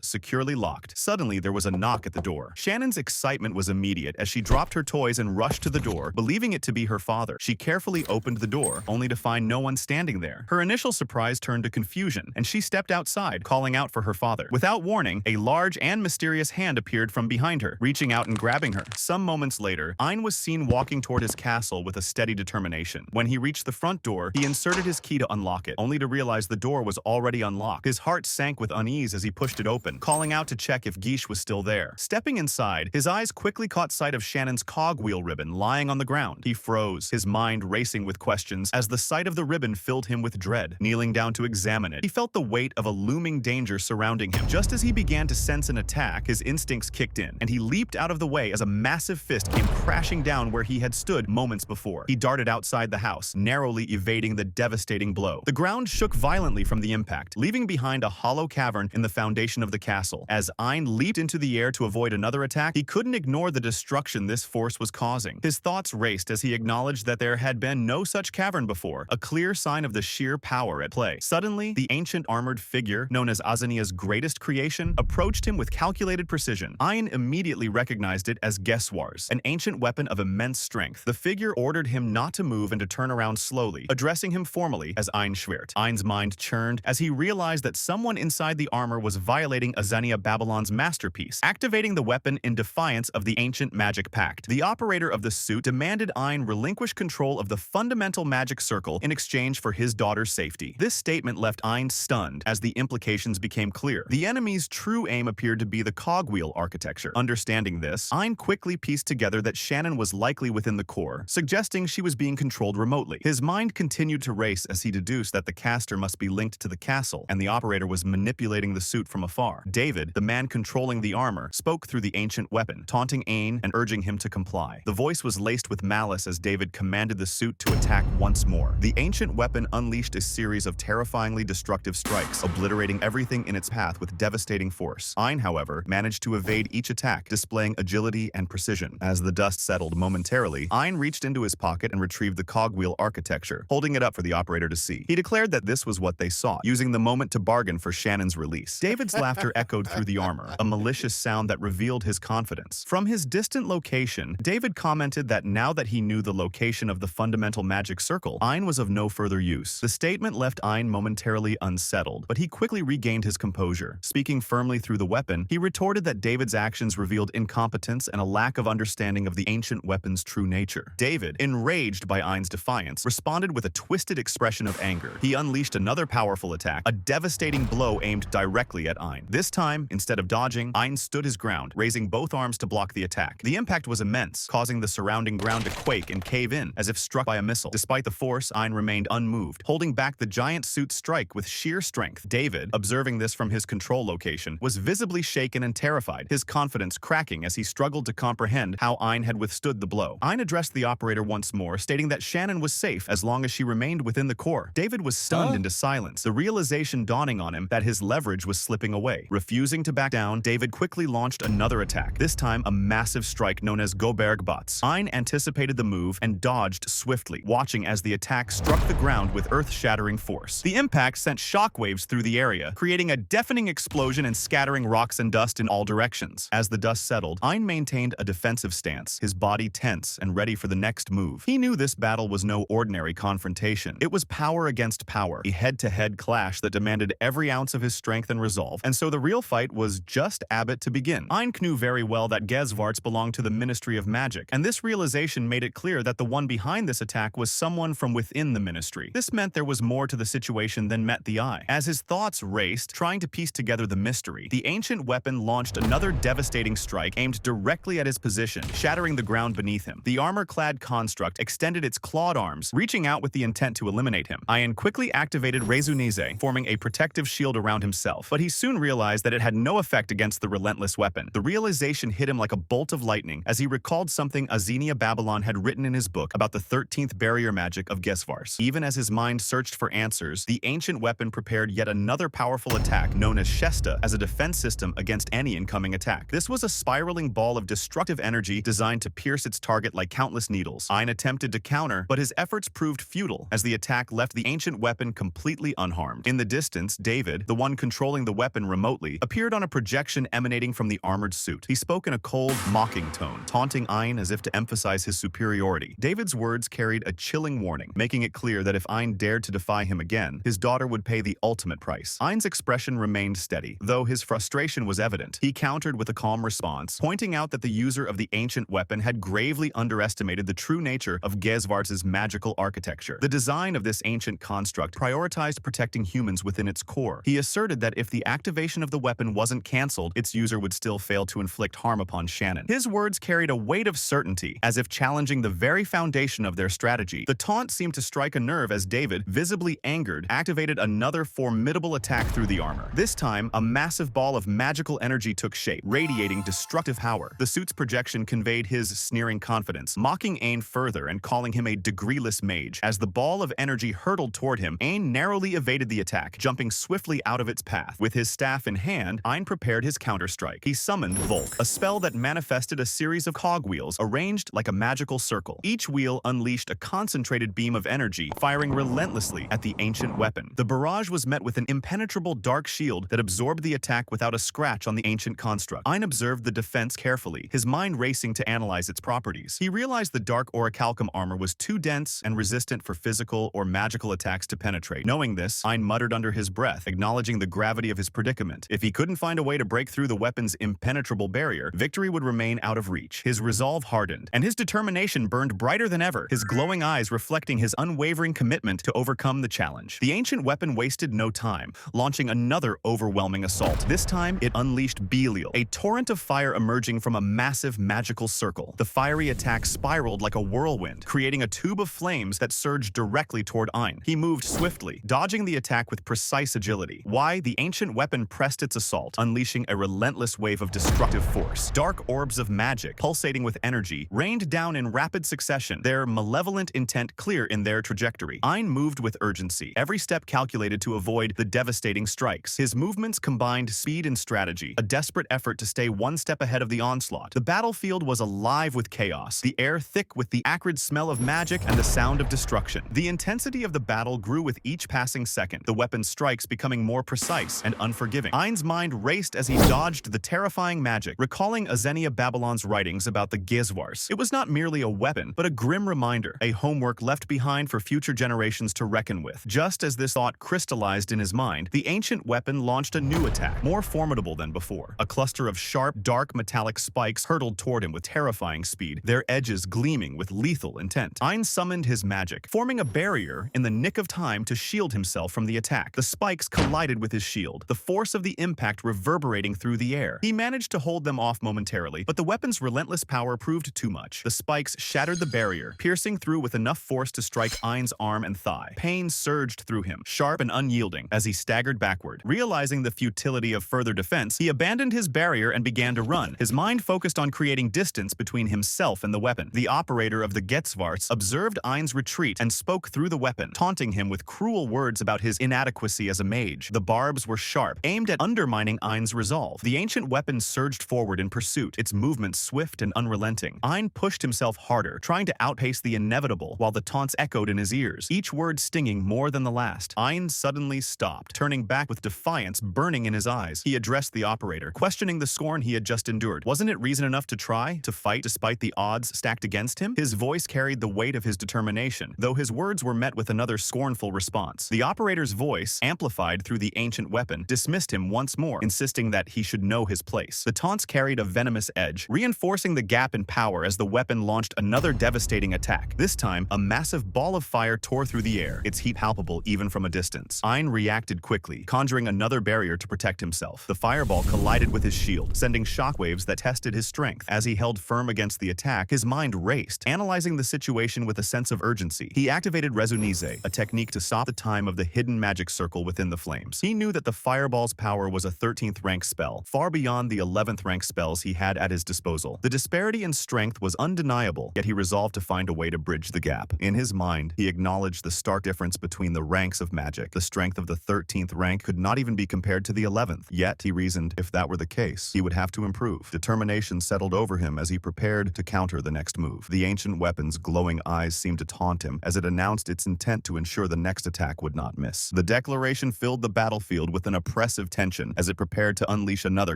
securely locked. Suddenly, there was a knock at the door. Shannon's excitement was immediate as she dropped her toys and rushed to the door, believing it to be her father. She carefully opened the door, only to find no one standing there. Her initial surprise turned to confusion, and she stepped outside, calling out for her father. Without warning, a large and mysterious hand appeared from behind her, reaching out and grabbing her. Some moments later, Ein was seen walking toward his castle with a steady determination. When he reached the front door, he inserted his key to unlock it, only to realize the door was already unlocked. His heart sank with unease as he pushed it open, calling out to check if Geisha was still there. Stepping inside, his eyes quickly caught sight of Shannon's cogwheel ribbon lying on the ground. He froze, his mind racing with questions as the sight of the ribbon filled him with dread. Kneeling down to examine it, he felt the weight of a looming danger surrounding him. Just as he began to sense an attack, his instincts kicked in, and he leaped out of the way as a massive fist came crashing down where he had stood moments before. He darted outside the house, narrowly evading the devastating blow. The ground shook violently from the impact, leaving behind a hollow cavern in the foundation of the castle. As Ein leaped into the air to avoid another attack, he couldn't ignore the destruction this force was causing. His thoughts raced as he acknowledged that there had been no such cavern before, a clear sign of the sheer power at play. Suddenly, the ancient armored figure, known as Azania's greatest creation, approached him with calculated precision. Ein immediately recognized it as Geswars, an ancient weapon of immense strength. The figure ordered him not to move and to turn around slowly, addressing him formally as Ein Schwert. Ein's mind churned as he realized that someone inside the armor was violating Azania Babylon's masterpiece, activating the weapon in defiance of the ancient magic pact. The operator of the suit demanded Ein relinquish control of the fundamental magic circle in exchange for his daughter's safety. This statement left Ein stunned as the implications became clear. The enemy's true aim appeared to be the cogwheel architecture. Understanding this, Ein quickly pieced together that Shannon was likely within the core, suggesting she was being controlled remotely. His mind continued to race as he deduced that the caster must be linked to the castle, and the operator was manipulating the suit from afar. David, the man controlling the armor, spoke through the ancient weapon, taunting Ein and urging him to comply. The voice was laced with malice as David commanded the suit to attack once more. The ancient weapon unleashed a series of terrifyingly destructive strikes, obliterating everything in its path with devastating force. Ein, however, managed to evade each attack, displaying agility and precision. As the dust settled momentarily, Ein reached into his pocket and retrieved the cogwheel architecture, holding it up for the operator to see. He declared that this was what they sought, using the moment to bargain for Shannon's release. David's laughter echoed through the armor, a malicious sound that revealed his confidence. From his distant location, David commented that now that he knew the location of the fundamental magic circle, Ein was of no further use. The statement left Ein momentarily unsettled, but he quickly regained his composure. Speaking firmly through the weapon, he retorted that David's actions revealed incompetence and a lack of understanding of the ancient weapon's true nature. David, enraged by Ein's defiance, responded with a twisted expression of anger. He unleashed another powerful attack, a devastating devastating blow aimed directly at Ein. This time, instead of dodging, Ein stood his ground, raising both arms to block the attack. The impact was immense, causing the surrounding ground to quake and cave in, as if struck by a missile. Despite the force, Ein remained unmoved, holding back the giant suit's strike with sheer strength. David, observing this from his control location, was visibly shaken and terrified, his confidence cracking as he struggled to comprehend how Ein had withstood the blow. Ein addressed the operator once more, stating that Shannon was safe as long as she remained within the core. David was stunned into silence, the realization dawning on him that his leverage was slipping away. Refusing to back down, David quickly launched another attack, this time a massive strike known as Gobergbots. Ein anticipated the move and dodged swiftly, watching as the attack struck the ground with earth-shattering force. The impact sent shockwaves through the area, creating a deafening explosion and scattering rocks and dust in all directions. As the dust settled, Ein maintained a defensive stance, his body tense and ready for the next move. He knew this battle was no ordinary confrontation. It was power against power, a head-to-head clash that demanded every ounce of his strength and resolve, and so the real fight was just Abbott to begin. Ein knew very well that Gesvarts belonged to the Ministry of Magic, and this realization made it clear that the one behind this attack was someone from within the ministry. This meant there was more to the situation than met the eye. As his thoughts raced, trying to piece together the mystery, the ancient weapon launched another devastating strike aimed directly at his position, shattering the ground beneath him. The armor-clad construct extended its clawed arms, reaching out with the intent to eliminate him. Ein quickly activated Rezunize, forming a protective shield around himself, but he soon realized that it had no effect against the relentless weapon. The realization hit him like a bolt of lightning as he recalled something Azenia Babylon had written in his book about the 13th barrier magic of Gesvars. Even as his mind searched for answers, the ancient weapon prepared yet another powerful attack known as Shesta as a defense system against any incoming attack. This was a spiraling ball of destructive energy designed to pierce its target like countless needles. Ein attempted to counter, but his efforts proved futile as the attack left the ancient weapon completely unharmed. In the distance, David, the one controlling the weapon remotely, appeared on a projection emanating from the armored suit. He spoke in a cold, mocking tone, taunting Ein as if to emphasize his superiority. David's words carried a chilling warning, making it clear that if Ein dared to defy him again, his daughter would pay the ultimate price. Ein's expression remained steady, though his frustration was evident. He countered with a calm response, pointing out that the user of the ancient weapon had gravely underestimated the true nature of Gesvarts' magical architecture. The design of this ancient construct prioritized protecting humans within its core. He asserted that if the activation of the weapon wasn't cancelled, its user would still fail to inflict harm upon Shannon. His words carried a weight of certainty, as if challenging the very foundation of their strategy. The taunt seemed to strike a nerve as David, visibly angered, activated another formidable attack through the armor. This time, a massive ball of magical energy took shape, radiating destructive power. The suit's projection conveyed his sneering confidence, mocking Ein further and calling him a degreeless mage. As the ball of energy hurtled toward him, Ein narrowly evaded the attack, jumping swiftly out of its path. With his staff in hand, Ein prepared his counterstrike. He summoned Volk, a spell that manifested a series of cogwheels arranged like a magical circle. Each wheel unleashed a concentrated beam of energy, firing relentlessly at the ancient weapon. The barrage was met with an impenetrable dark shield that absorbed the attack without a scratch on the ancient construct. Ein observed the defense carefully, his mind racing to analyze its properties. He realized the dark orichalcum armor was too dense and resistant for physical or magical attacks to penetrate. Knowing this, Ein muttered under his breath, acknowledging the gravity of his predicament. If he couldn't find a way to break through the weapon's impenetrable barrier, victory would remain out of reach. His resolve hardened, and his determination burned brighter than ever, his glowing eyes reflecting his unwavering commitment to overcome the challenge. The ancient weapon wasted no time, launching another overwhelming assault. This time, it unleashed Belial, a torrent of fire emerging from a massive magical circle. The fiery attack spiraled like a whirlwind, creating a tube of flames that surged directly toward Ein. He moved swiftly, dodging the attack with precise agility. Why, the ancient weapon pressed its assault, unleashing a relentless wave of destructive force. Dark orbs of magic, pulsating with energy, rained down in rapid succession, their malevolent intent clear in their trajectory. Ein moved with urgency, every step calculated to avoid the devastating strikes. His movements combined speed and strategy, a desperate effort to stay one step ahead of the onslaught. The battlefield was alive with chaos, the air thick with the acrid smell of magic and the sound of destruction. The intensity of the battle grew with each passing second, the weapon's strikes becoming more precise and unforgiving. Ein's mind raced as he dodged the terrifying magic, recalling Azenia Babylon's writings about the Gesvars. It was not merely a weapon, but a grim reminder, a homework left behind for future generations to reckon with. Just as this thought crystallized in his mind, the ancient weapon launched a new attack, more formidable than before. A cluster of sharp, dark metallic spikes hurtled toward him with terrifying speed, their edges gleaming with lethal intent. Ein summoned his magic, forming a barrier in the nick of time to shield himself from the attack. The spikes spikes collided with his shield, the force of the impact reverberating through the air. He managed to hold them off momentarily, but the weapon's relentless power proved too much. The spikes shattered the barrier, piercing through with enough force to strike Ein's arm and thigh. Pain surged through him, sharp and unyielding, as he staggered backward. Realizing the futility of further defense, he abandoned his barrier and began to run, his mind focused on creating distance between himself and the weapon. The operator of the Getzvarts observed Ein's retreat and spoke through the weapon, taunting him with cruel words about his inadequacy as a mage. The barbs were sharp, aimed at undermining Ein's resolve. The ancient weapon surged forward in pursuit, its movements swift and unrelenting. Ein pushed himself harder, trying to outpace the inevitable, while the taunts echoed in his ears, each word stinging more than the last. Ein suddenly stopped, turning back with defiance burning in his eyes. He addressed the operator, questioning the scorn he had just endured. Wasn't it reason enough to try, to fight despite the odds stacked against him? His voice carried the weight of his determination, though his words were met with another scornful response. The operator's voice, amplified through the ancient weapon, dismissed him once more, insisting that he should know his place. The taunts carried a venomous edge, reinforcing the gap in power as the weapon launched another devastating attack. This time, a massive ball of fire tore through the air, its heat palpable even from a distance. Ein reacted quickly, conjuring another barrier to protect himself. The fireball collided with his shield, sending shockwaves that tested his strength. As he held firm against the attack, his mind raced, analyzing the situation with a sense of urgency. He activated Resunize, a technique to stop the time of the hidden magic circle within the flames. He knew that the fireball's power was a 13th rank spell, far beyond the 11th rank spells he had at his disposal. The disparity in strength was undeniable, yet he resolved to find a way to bridge the gap. In his mind, he acknowledged the stark difference between the ranks of magic. The strength of the 13th rank could not even be compared to the 11th. Yet, he reasoned, if that were the case, he would have to improve. Determination settled over him as he prepared to counter the next move. The ancient weapon's glowing eyes seemed to taunt him as it announced its intent to ensure the next attack would not miss. The declaration filled the battlefield with an oppressive tension as it prepared to unleash another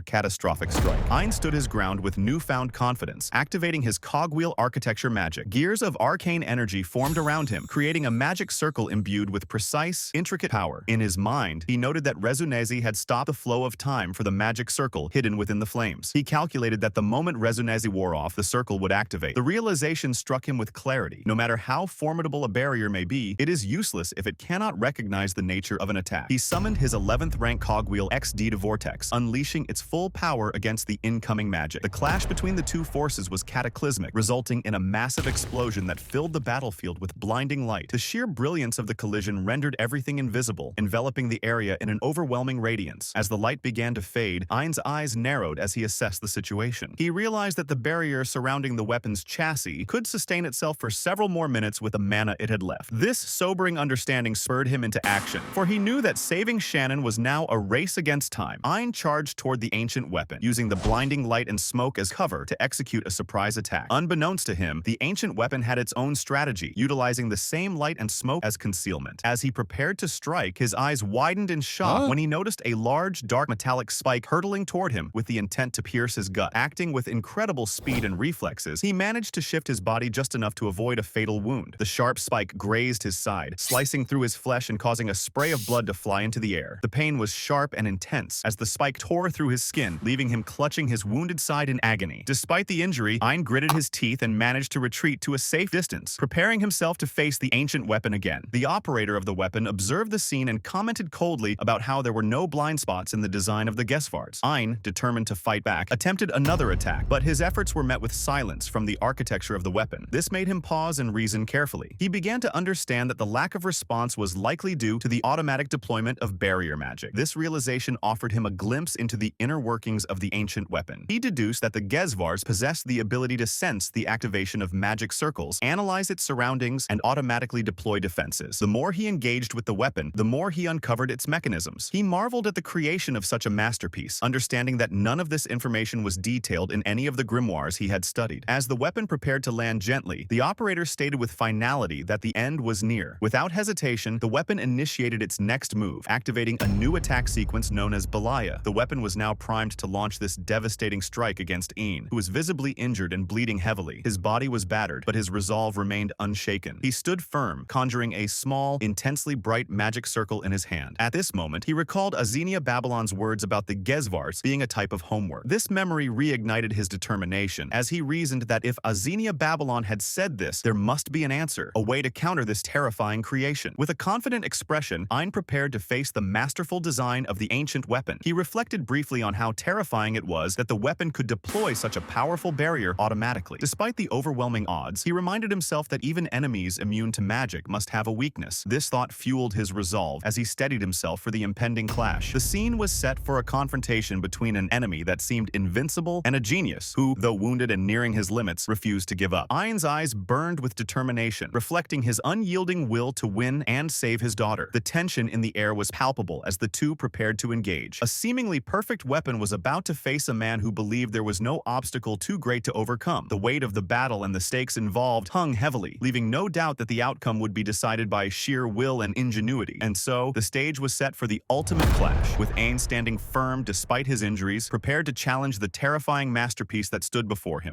catastrophic strike. Ein stood his ground with newfound confidence, activating his cogwheel architecture magic. Gears of arcane energy formed around him, creating a magic circle imbued with precise, intricate power. In his mind, he noted that Resunize had stopped the flow of time for the magic circle hidden within the flames. He calculated that the moment Resunize wore off, the circle would activate. The realization struck him with clarity. No matter how formidable a barrier may be, it is useless if it cannot recognize the nature of an attack. He summoned his 11th rank cogwheel XD to Vortex, unleashing its full power against the incoming magic. The clash between the two forces was cataclysmic, resulting in a massive explosion that filled the battlefield with blinding light. The sheer brilliance of the collision rendered everything invisible, enveloping the area in an overwhelming radiance. As the light began to fade, Ein's eyes narrowed as he assessed the situation. He realized that the barrier surrounding the weapon's chassis could sustain itself for several more minutes with the mana it had left. This sobering understanding spurred him into action, for he knew that saving Shannon was now a race against time. Ein charged toward the ancient weapon, using the blinding light and smoke as cover to execute a surprise attack. Unbeknownst to him, the ancient weapon had its own strategy, utilizing the same light and smoke as concealment. As he prepared to strike, his eyes widened in shock when he noticed a large, dark metallic spike hurtling toward him with the intent to pierce his gut. Acting with incredible speed and reflexes, he managed to shift his body just enough to avoid a fatal wound. The sharp spike grazed his side, slicing through his flesh and causing a spray of blood to fly into the air. The pain was sharp and intense as the spike tore through his skin, leaving him clutching his wounded side in agony. Despite the injury, Ein gritted his teeth and managed to retreat to a safe distance, preparing himself to face the ancient weapon again. The operator of the weapon observed the scene and commented coldly about how there were no blind spots in the design of the Getzvarts. Ein, determined to fight back, attempted another attack, but his efforts were met with silence from the architecture of the weapon. This made him pause and reason carefully. He began to understand that the lack of response was likely due to the automatic deployment of barrier magic. This realization offered him a glimpse into the inner workings of the ancient weapon. He deduced that the Getzvarts possessed the ability to sense the activation of magic circles, analyze its surroundings, and automatically deploy defenses. The more he engaged with the weapon, the more he uncovered its mechanisms. He marveled at the creation of such a masterpiece, understanding that none of this information was detailed in any of the grimoires he had studied. As the weapon prepared to land gently, the operator stated with finality that the end was near. Without hesitation, the weapon initiated its next move, activating a new attack sequence known as Belaya. The weapon was now primed to launch this devastating strike against Ein, who was visibly injured and bleeding heavily. His body was battered, but his resolve remained unshaken. He stood firm, conjuring a small, intensely bright magic circle in his hand. At this moment, he recalled Azenia Babylon's words about the Getzvarts being a type of homework. This memory reignited his determination, as he reasoned that if Azenia Babylon had said this, there must be an answer, a way to counter this terrifying creation. With a confident expression, Ein prepared prepared to face the masterful design of the ancient weapon. He reflected briefly on how terrifying it was that the weapon could deploy such a powerful barrier automatically. Despite the overwhelming odds, he reminded himself that even enemies immune to magic must have a weakness. This thought fueled his resolve as he steadied himself for the impending clash. The scene was set for a confrontation between an enemy that seemed invincible and a genius who, though wounded and nearing his limits, refused to give up. Ein's eyes burned with determination, reflecting his unyielding will to win and save his daughter. The tension in the air was palpable as the two prepared to engage. A seemingly perfect weapon was about to face a man who believed there was no obstacle too great to overcome. The weight of the battle and the stakes involved hung heavily, leaving no doubt that the outcome would be decided by sheer will and ingenuity. And so, the stage was set for the ultimate clash, with Ein standing firm despite his injuries, prepared to challenge the terrifying masterpiece that stood before him.